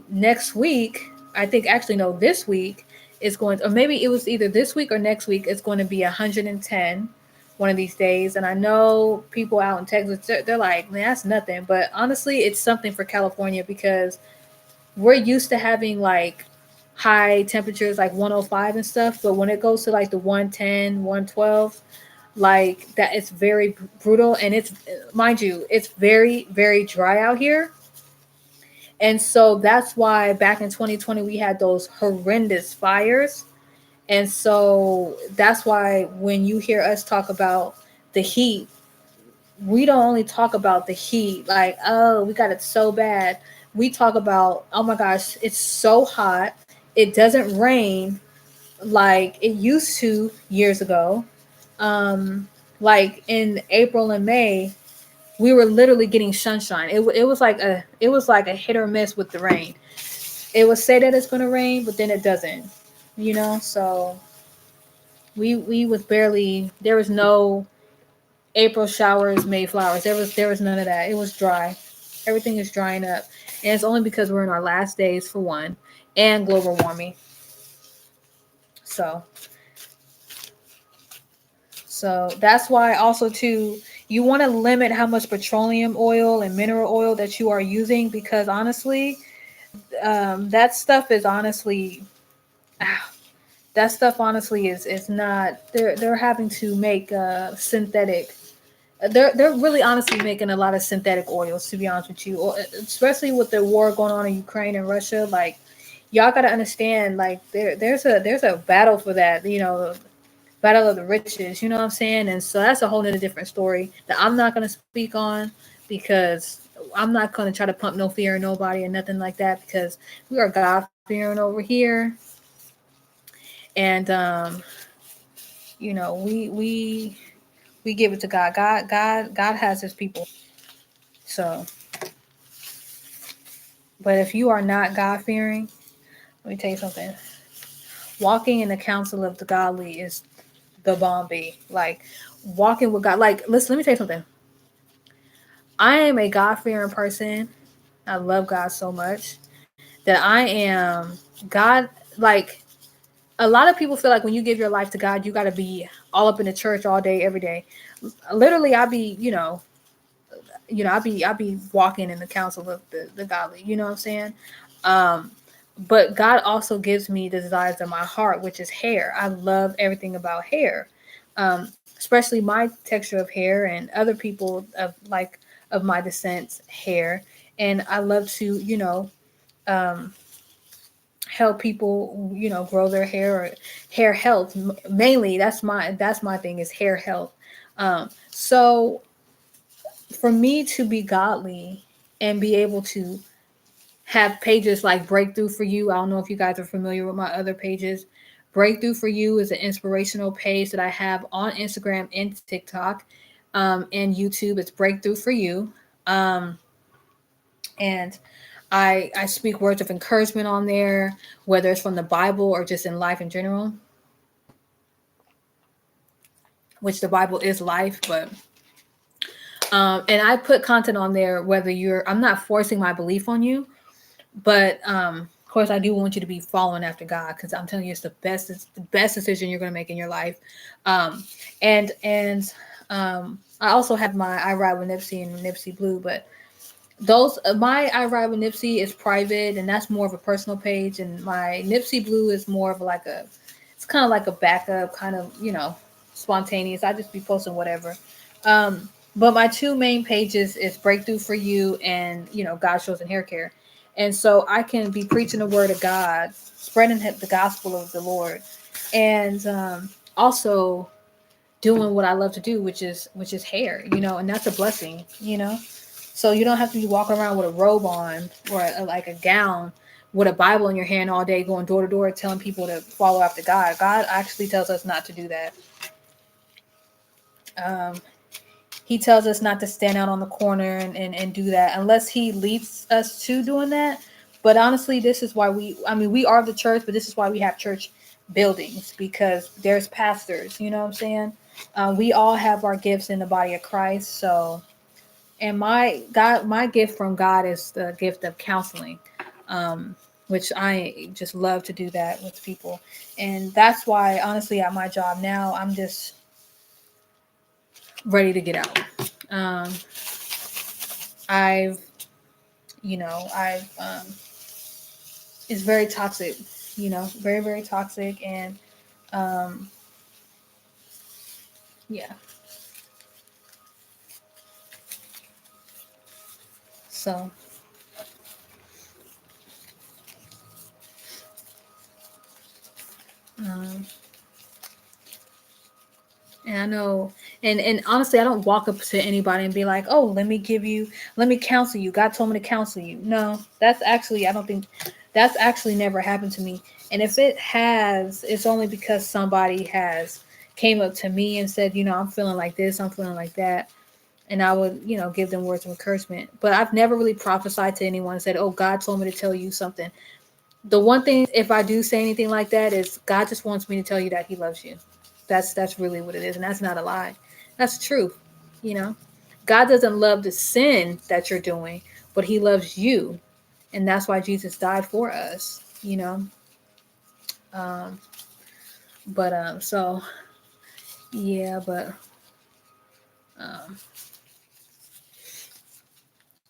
Next week, I think, actually, no, this week is going, or maybe it was either this week or next week, it's going to be 110 one of these days. And I know people out in Texas, they're like, man, that's nothing. But honestly, it's something for California, because we're used to having like high temperatures, like 105 and stuff. But when it goes to like the 110, 112, like that, it's very brutal. And it's, mind you, it's very, very dry out here. And so that's why back in 2020 we had those horrendous fires. And so that's why when you hear us talk about the heat, we don't only talk about the heat, like, oh, we got it so bad. We talk about, oh my gosh, it's so hot. It doesn't rain like it used to years ago. Um, like in April and May, we were literally getting sunshine. It was like a hit or miss with the rain. It would say that it's going to rain, but then it doesn't. So we was barely, there was no April showers, May flowers. There was none of that. It was dry. Everything is drying up, and it's only because we're in our last days, for one, and global warming. So so that's why also too, you want to limit how much petroleum oil and mineral oil that you are using, because honestly, that stuff is honestly, that stuff honestly is not, they're having to make synthetic, they're really honestly making a lot of synthetic oils, to be honest with you, especially with the war going on in Ukraine and Russia. Like, y'all got to understand, like, there's a battle for that, battle of the riches, you know what I'm saying? And so that's a whole nother different story that I'm not going to speak on, because I'm not going to try to pump no fear in nobody or nothing like that, because we are God fearing over here. And we give it to God. God has his people. So, but if you are not God fearing, let me tell you something. Walking in the counsel of the godly is the bomb B. Like, walking with God. Like, listen, let me tell you something. I am a God fearing person. I love God so much that I am God. Like, a lot of people feel like when you give your life to God, you got to be all up in the church all day, every day. Literally, I be walking in the counsel of the godly. You know what I'm saying? Um, but God also gives me the desires of my heart, which is hair. I love everything about hair, especially my texture of hair and other people of my descent's hair. And I love to, um, help people, grow their hair, or hair health. Mainly, that's my thing, is hair health. So for me to be godly and be able to have pages like Breakthrough for You. I don't know if you guys are familiar with my other pages. Breakthrough for You is an inspirational page that I have on Instagram and TikTok, and YouTube. It's Breakthrough for You. Um, and I speak words of encouragement on there, whether it's from the Bible or just in life in general, which the Bible is life. But and I put content on there, whether I'm not forcing my belief on you. But of course, I do want you to be following after God, because I'm telling you, it's the best decision you're going to make in your life. Um, and I also have my I Ride with Nipsey and Nipsey Blue, but those my I Ride with Nipsey is private, and that's more of a personal page, and my Nipsey Blue is more of like it's kind of like a backup, kind of, spontaneous. I just be posting whatever. But my two main pages is Breakthrough for You and, God Shows and Hair Care. And so I can be preaching the word of God, spreading the gospel of the Lord, and also doing what I love to do, which is hair, and that's a blessing. So you don't have to be walking around with a robe on or like a gown with a Bible in your hand all day, going door to door, telling people to follow after God. God actually tells us not to do that. Um, he tells us not to stand out on the corner and do that unless he leads us to doing that. But honestly, this is why we are the church, but this is why we have church buildings, because there's pastors, you know what I'm saying? We all have our gifts in the body of Christ. So, and my gift from God is the gift of counseling, um, which I just love to do that with people. And that's why, honestly, at my job now, I'm just ready to get out. Um, I've, it's very toxic, very, very toxic. And, um, yeah. So, um, and I know, and honestly, I don't walk up to anybody and be like, "Oh, let me counsel you. God told me to counsel you." No, I don't think that's actually never happened to me. And if it has, it's only because somebody has came up to me and said, "I'm feeling like this, I'm feeling like that," and I would, give them words of encouragement. But I've never really prophesied to anyone and said, "Oh, God told me to tell you something." The one thing, if I do say anything like that, is God just wants me to tell you that He loves you. That's really what it is, and that's not a lie. That's the truth. You know, God doesn't love the sin that you're doing, but He loves you, and that's why Jesus died for us. Um, so yeah, but um,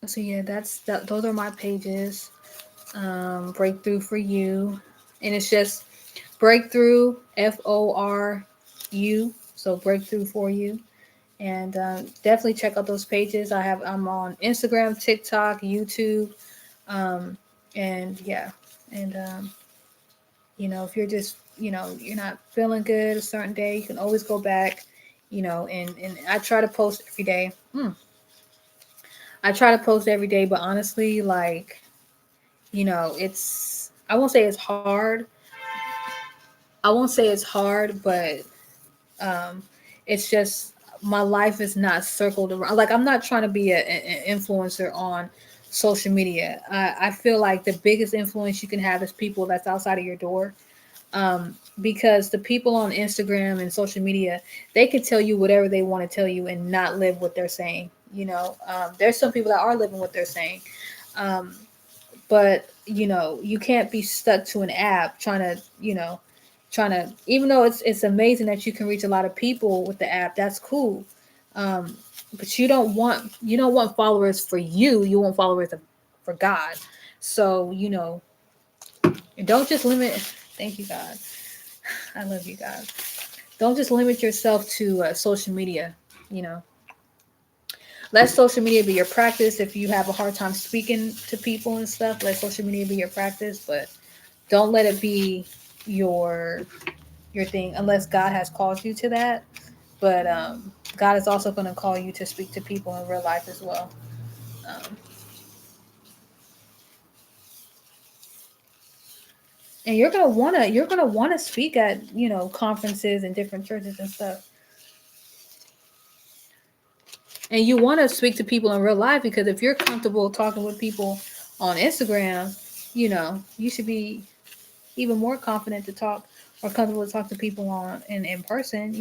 so yeah, those are my pages. Breakthrough for you, and it's just breakthrough FORU. So breakthrough for you. And definitely check out those pages. I'm on Instagram, TikTok, YouTube, um, and yeah, and if you're just you're not feeling good a certain day, you can always go back, and I try to post every day. I try to post every day, but honestly, like it's I won't say it's hard. I won't say it's hard, but um, it's just my life is not circled around. Like I'm not trying to be an influencer on social media. I feel like the biggest influence you can have is people that's outside of your door. Because the people on Instagram and social media, they can tell you whatever they want to tell you and not live what they're saying. There's some people that are living what they're saying. Um, but you can't be stuck to an app trying to even though it's amazing that you can reach a lot of people with the app. That's cool. But you don't want followers for you want followers for God. So don't just limit. Thank you, God. I love you, God. Don't just limit yourself to social media. you know let social media be your practice. If you have a hard time speaking to people and stuff, let social media be your practice, but don't let it be your your thing unless God has called you to that. But God is also going to call you to speak to people in real life as well. Um, and you're gonna wanna speak at conferences and different churches and stuff. And you want to speak to people in real life, because if you're comfortable talking with people on Instagram, you should be even more confident to talk or comfortable to talk to people in person.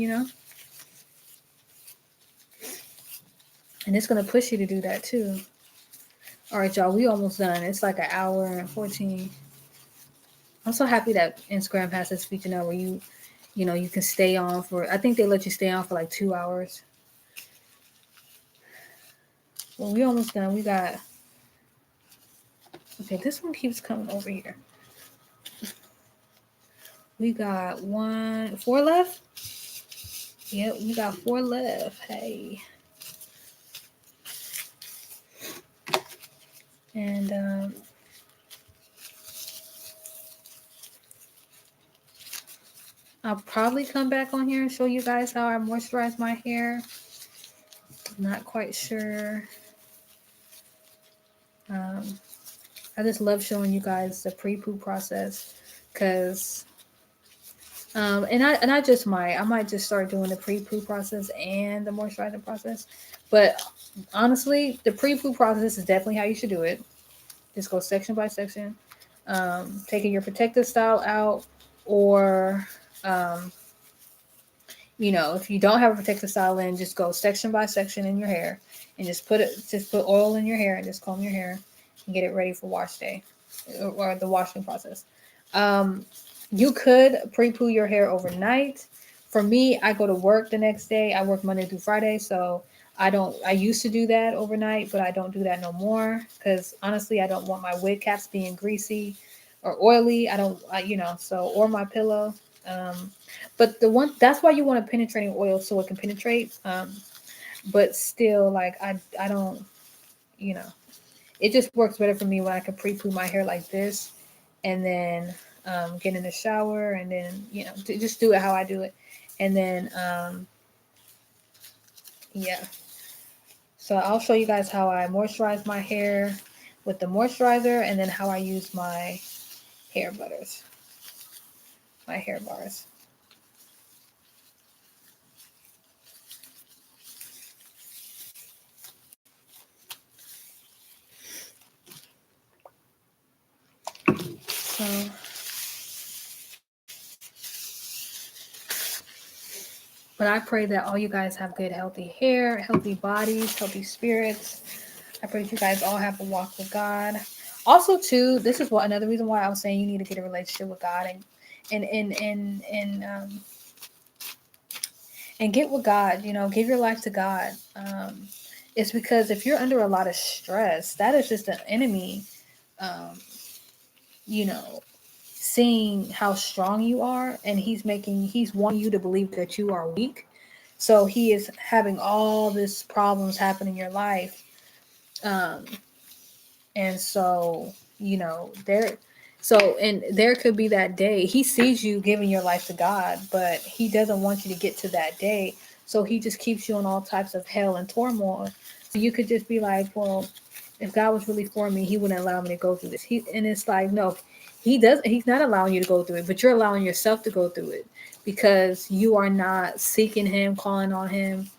And it's gonna push you to do that too. All right, y'all, we almost done. It's like an hour and 14. I'm so happy that Instagram has this feature now where you can stay on for, I think they let you stay on for like 2 hours. Well, we almost done. We got, okay, this one keeps coming over here. We got four left. Yep, we got four left. Hey. And I'll probably come back on here and show you guys how I moisturize my hair. I'm not quite sure. Um, I just love showing you guys the pre-poo process, because and I just might just start doing the pre-poo process and the moisturizing process. But honestly, the pre-poo process is definitely how you should do it. Just go section by section, taking your protective style out, or um, if you don't have a protective style in, just go section by section in your hair, and just put oil in your hair and just comb your hair and get it ready for wash day, or the washing process. Um, you could pre-poo your hair overnight. For me, I go to work the next day. I work Monday through Friday, so I don't. I used to do that overnight, but I don't do that no more, because honestly, I don't want my wig caps being greasy or oily. I don't, or my pillow. Um, but the one that's why you want a penetrating oil, so it can penetrate. But still, like I don't, you know, it just works better for me when I can pre-poo my hair like this, and then get in the shower, and then just do it how I do it, and then yeah. So I'll show you guys how I moisturize my hair with the moisturizer, and then how I use my hair butters, my hair bars. So but I pray that all you guys have good, healthy hair, healthy bodies, healthy spirits. I pray that you guys all have a walk with God. Also, too, this is what another reason why I was saying you need to get a relationship with God, and get with God. Give your life to God. It's because if you're under a lot of stress, that is just an enemy. Um, you know, seeing how strong you are, and he's wanting you to believe that you are weak. So he is having all these problems happen in your life. Um, and so, there could be that day. He sees you giving your life to God, but he doesn't want you to get to that day. So he just keeps you in all types of hell and turmoil. So you could just be like, well, if God was really for me, he wouldn't allow me to go through this. And it's like, no, he's not allowing you to go through it, but you're allowing yourself to go through it, because you are not seeking him, calling on him.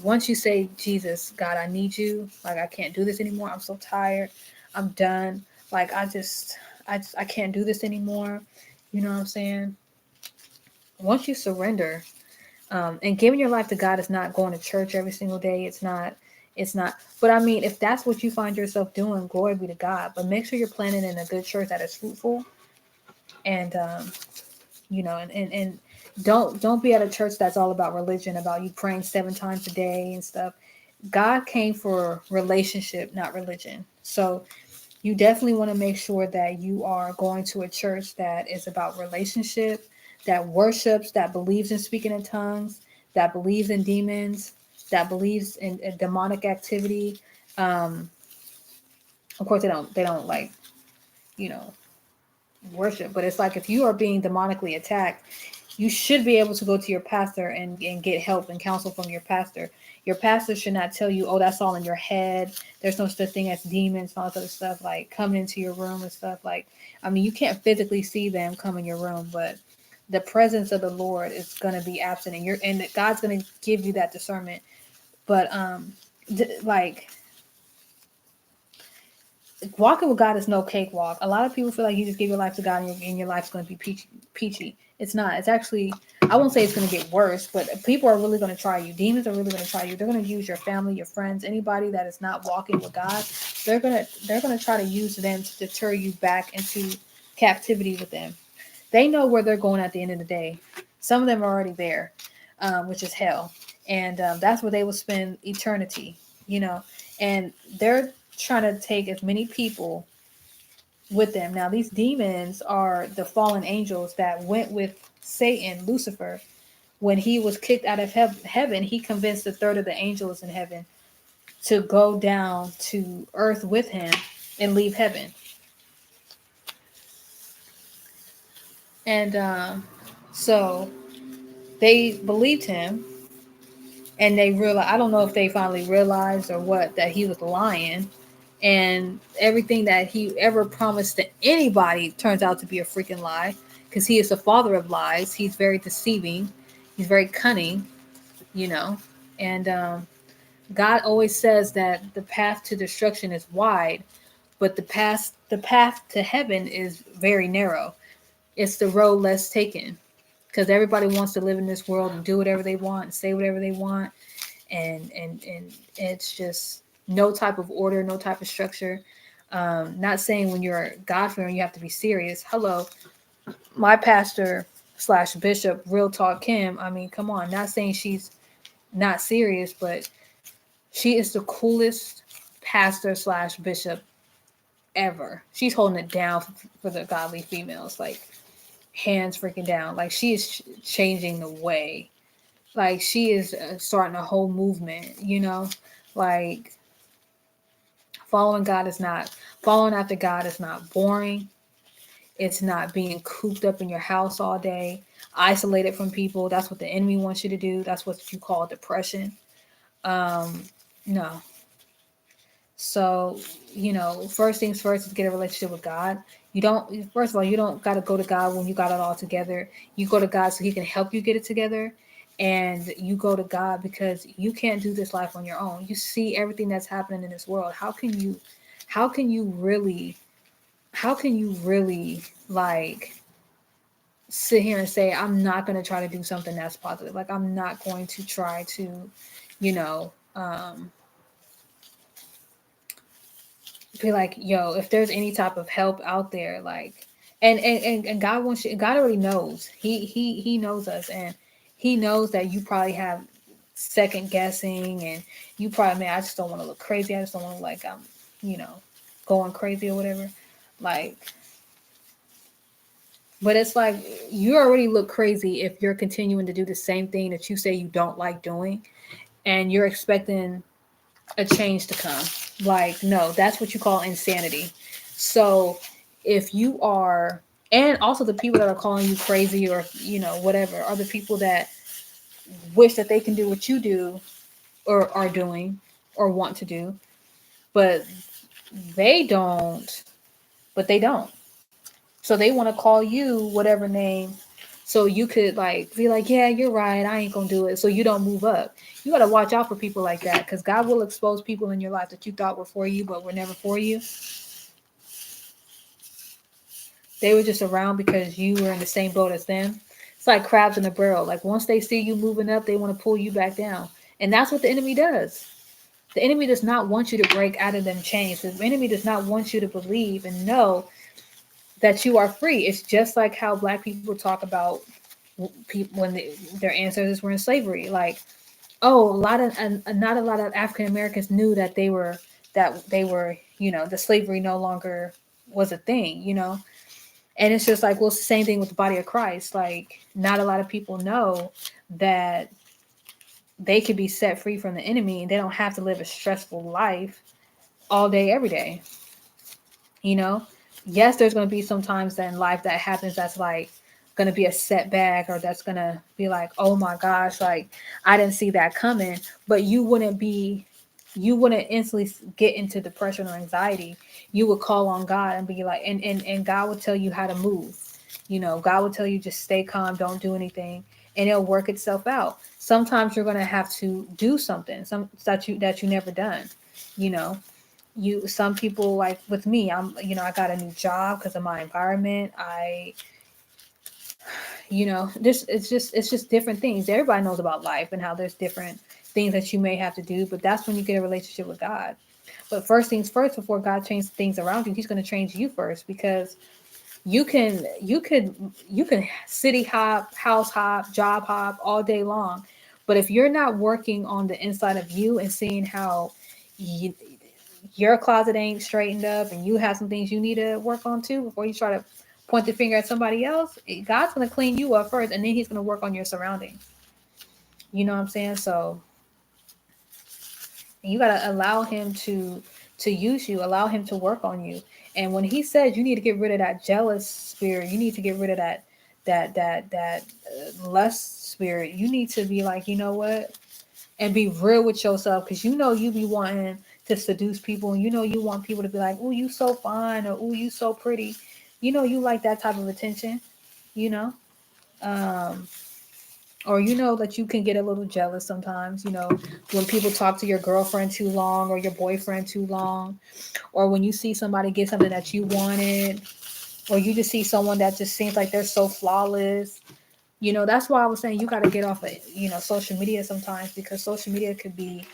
Once you say, Jesus, God, I need you. Like, I can't do this anymore. I'm so tired. I'm done. Like, I can't do this anymore. You know what I'm saying? Once you surrender, and giving your life to God is not going to church every single day. It's not, but I mean, if that's what you find yourself doing, glory be to God. But make sure you're planted in a good church that is fruitful, and, and don't be at a church that's all about religion, about you praying 7 times a day and stuff. God came for relationship, not religion. So you definitely want to make sure that you are going to a church that is about relationship, that worships, that believes in speaking in tongues, that believes in demons, that believes in demonic activity. Um, of course, they don't like, you know worship, but it's like, if you are being demonically attacked, you should be able to go to your pastor and get help and counsel from your pastor. Your pastor should not tell you, oh, that's all in your head. There's no such thing as demons and all that other stuff, like coming into your room and stuff. Like, I mean, you can't physically see them come in your room, but the presence of the Lord is going to be absent, and God's going to give you that discernment. But like, walking with God is no cakewalk. A lot of people feel like you just give your life to God, and your life's going to be peachy. It's not. It's actually, I won't say it's going to get worse, but people are really going to try you. Demons are really going to try you. They're going to use your family, your friends, anybody that is not walking with God. They're going to try to use them to deter you back into captivity with them. They know where they're going at the end of the day. Some of them are already there, which is hell, and that's where they will spend eternity. You know, and they're trying to take as many people with them. Now, these demons are the fallen angels that went with Satan, Lucifer. When he was kicked out of heaven, he convinced a third of the angels in heaven to go down to earth with him and leave heaven. And so they believed him, and they realized, I don't know if they finally realized or what, that he was lying, And everything that he ever promised to anybody turns out to be a freaking lie, because he is the father of lies. He's very deceiving. He's very cunning, you know. And God always says that the path to destruction is wide, but the path to heaven is very narrow. It's the road less taken, because everybody wants to live in this world and do whatever they want and say whatever they want, and it's just no type of order, no type of structure. Not saying when you're God fearing you have to be serious. Hello, my pastor slash bishop, Real Talk Kim. I mean, come on. Not saying she's not serious, but she is the coolest pastor slash bishop ever. She's holding it down for the godly females, like hands freaking down. Like she is changing the way. Like she is starting a whole movement. Like following after God is not boring. It's not being cooped up in your house all day, isolated from people. That's what the enemy wants you to do. That's what you call depression. No. So, first things first is get a relationship with God. First of all, you don't got to go to God when you got it all together. You go to God so he can help you get it together. And you go to God because you can't do this life on your own. You see everything that's happening in this world. How can you really like sit here and say, I'm not going to try to do something that's positive. Like, I'm not going to try to, you know, um, be like, yo, if there's any type of help out there, like, and God wants you. God already knows. He knows us, and He knows that you probably have second guessing, and you probably, man, I just don't want to look crazy. I just don't want to like I'm, you know, going crazy or whatever. Like, but it's like you already look crazy if you're continuing to do the same thing that you say you don't like doing, and you're expecting a change to come. Like, no, that's what you call insanity. So if you are, and also the people that are calling you crazy or, whatever, are the people that wish that they can do what you do or are doing or want to do, but they don't, but they don't. So they want to call you whatever name so you could like be like, yeah, you're right, I ain't gonna do it. So you don't move up. You gotta watch out for people like that, because God will expose people in your life that you thought were for you but were never for you. They were just around because you were in the same boat as them. It's like crabs in a barrel. Like once they see you moving up, they want to pull you back down. And that's what the enemy does. The enemy does not want you to break out of them chains. The enemy does not want you to believe and know that you are free. It's just like how black people talk about people when their ancestors were in slavery. Like, oh, not a lot of African Americans knew that they were, the slavery no longer was a thing, And it's just like, well, it's the same thing with the body of Christ. Like, not a lot of people know that they could be set free from the enemy and they don't have to live a stressful life all day, every day. You know, yes, there's going to be some times in life that happens that's like going to be a setback, or that's going to be like, oh my gosh, like I didn't see that coming. But you wouldn't instantly get into depression or anxiety. You would call on God and be like, and God would tell you how to move. God would tell you just stay calm, don't do anything, and it'll work itself out. Sometimes you're going to have to do something, that you never done. You know, some people, like with me, I got a new job because of my environment. This it's just different things. Everybody knows about life and how there's different things that you may have to do, but that's when you get a relationship with God. But first things first, before God changes things around you, He's going to change you first, because you can city hop, house hop, job hop all day long, but if you're not working on the inside of you and seeing how you, your closet ain't straightened up and you have some things you need to work on too before you try to point the finger at somebody else, God's going to clean you up first, and then He's going to work on your surroundings. You know what I'm saying? So you got to allow Him to use you, allow Him to work on you. And when He says you need to get rid of that jealous spirit, you need to get rid of that lust spirit. You need to be like, you know what, and be real with yourself, because you be wanting to seduce people, and you want people to be like, "Oh, you so fine," or "Oh, you so pretty." You like that type of attention, you know. Um, or that you can get a little jealous sometimes. When people talk to your girlfriend too long or your boyfriend too long, or when you see somebody get something that you wanted, or you just see someone that just seems like they're so flawless. That's why I was saying you got to get off of social media sometimes, because social media could be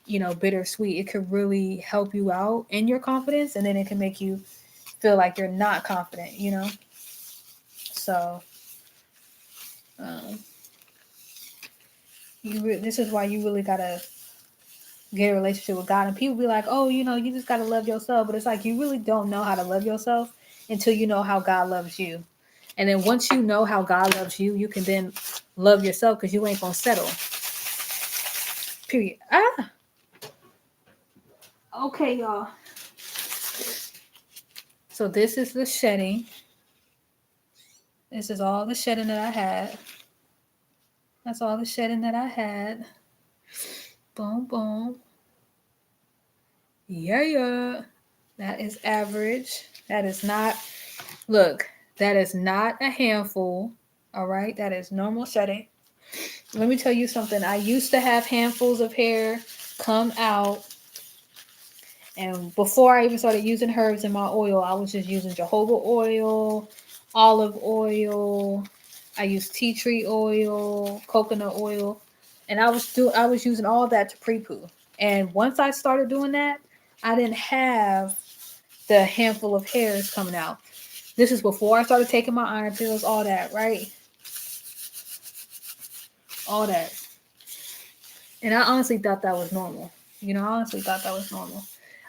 bittersweet. It could really help you out in your confidence, and then it can make you feel like you're not confident. So um, this is why you really gotta get a relationship with God. And people be like, "Oh, you just gotta love yourself," but it's like you really don't know how to love yourself until you know how God loves you. And then once you know how God loves you, you can then love yourself, because you ain't gonna settle. Period. Okay, y'all. So this is the shedding. This is all the shedding that I had. That's all the shedding that I had. Boom, boom. Yeah, yeah. That is average. That is not, look, that is not a handful. All right. That is normal shedding. Let me tell you something. I used to have handfuls of hair come out. And before I even started using herbs in my oil, I was just using jojoba oil, olive oil. I used tea tree oil, coconut oil, and I was using all that to pre-poo. And once I started doing that, I didn't have the handful of hairs coming out. This is before I started taking my iron pills, all that, right? All that. And I honestly thought that was normal. I honestly thought that was normal.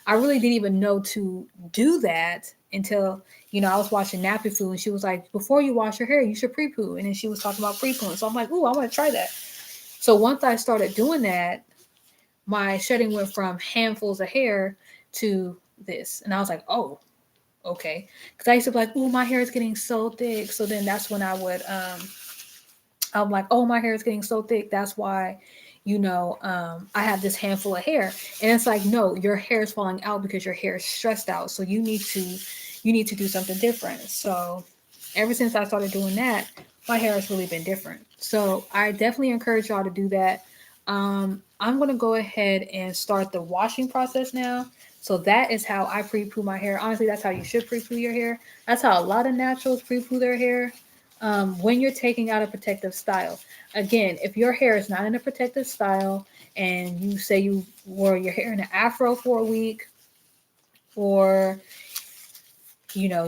I really didn't even know to do that until, I was watching Nappy Food, and she was like, "Before you wash your hair, you should pre-poo." And then she was talking about pre-pooing. So I'm like, "Ooh, I want to try that." So once I started doing that, my shedding went from handfuls of hair to this. And I was like, "Oh, okay." Because I used to be like, "Ooh, my hair is getting so thick." So then that's when I'm like, "Oh, my hair is getting so thick. That's why, I have this handful of hair." And it's like, no, your hair is falling out because your hair is stressed out. So you need to do something different. So ever since I started doing that, my hair has really been different. So I definitely encourage y'all to do that. I'm going to go ahead and start the washing process now. So that is how I pre-poo my hair. Honestly, that's how you should pre-poo your hair. That's how a lot of naturals pre-poo their hair. When you're taking out a protective style. Again, if your hair is not in a protective style, and you say you wore your hair in an afro for a week, or you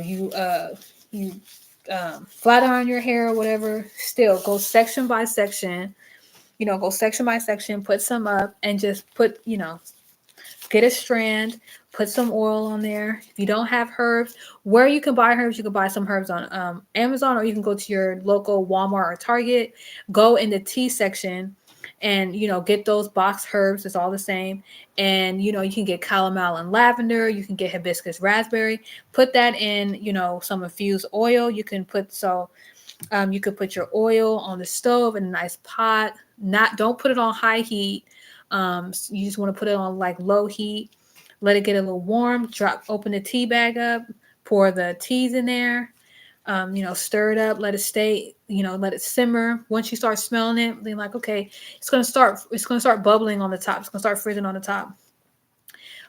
flat iron your hair or whatever, still go section by section. Go section by section, put some up, and just get a strand, put some oil on there. If you don't have herbs, where you can buy herbs, you can buy some herbs on Amazon, or you can go to your local Walmart or Target. Go in the tea section, and get those box herbs. It's all the same. And you can get chamomile and lavender. You can get hibiscus raspberry. Put that in some infused oil. You could put your oil on the stove in a nice pot. Don't put it on high heat. You just want to put it on like low heat. Let it get a little warm. Open the tea bag up. Pour the teas in there. Stir it up. Let it stay. Let it simmer. Once you start smelling it, then like, okay, it's gonna start bubbling on the top. It's gonna start freezing on the top.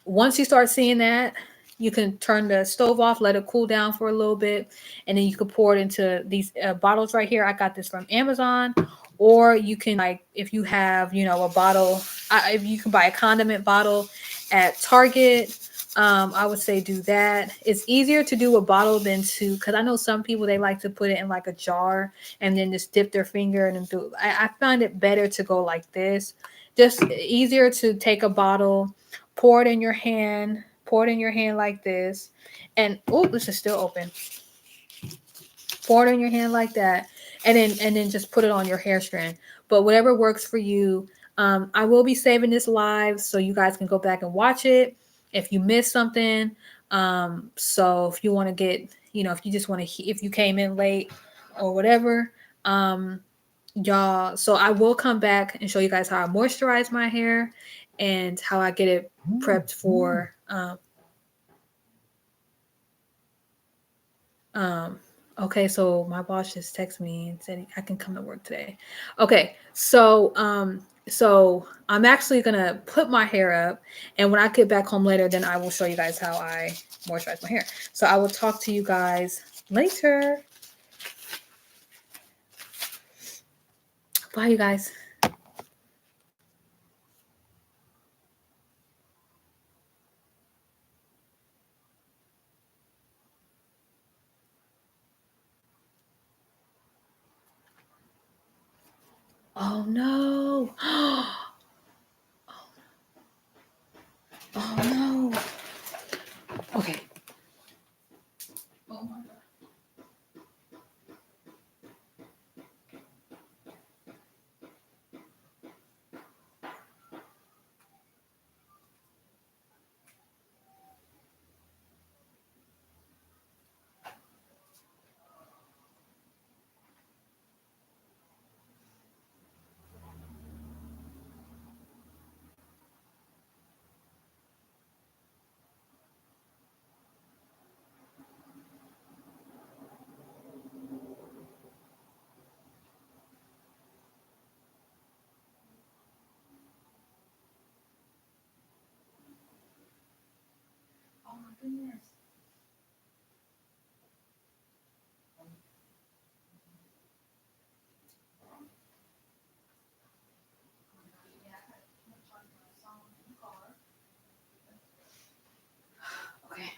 Once you start seeing that, you can turn the stove off, let it cool down for a little bit, and then you can pour it into these bottles right here. I got this from Amazon, or you can, like, if you have, a bottle, if you can buy a condiment bottle at Target. I would say do that. It's easier to do a bottle than to, because I know some people, they like to put it in like a jar and then just dip their finger and do. I find it better to go like this. Just easier to take a bottle, pour it in your hand, like this, and oh, this is still open. Pour it in your hand like that, and then just put it on your hair strand. But whatever works for you. I will be saving this live so you guys can go back and watch it if you missed something. So if you want to get, if you just want to, if you came in late or whatever, y'all. So I will come back and show you guys how I moisturize my hair, and how I get it prepped for um okay, so my boss just texted me and said I can come to work today. Okay, so I'm actually gonna put my hair up, and when I get back home later, then I will show you guys how I moisturize my hair. So I will talk to you guys later. Bye, you guys. Oh no. Oh no. Okay. Oh my god. Oh my goodness. Okay.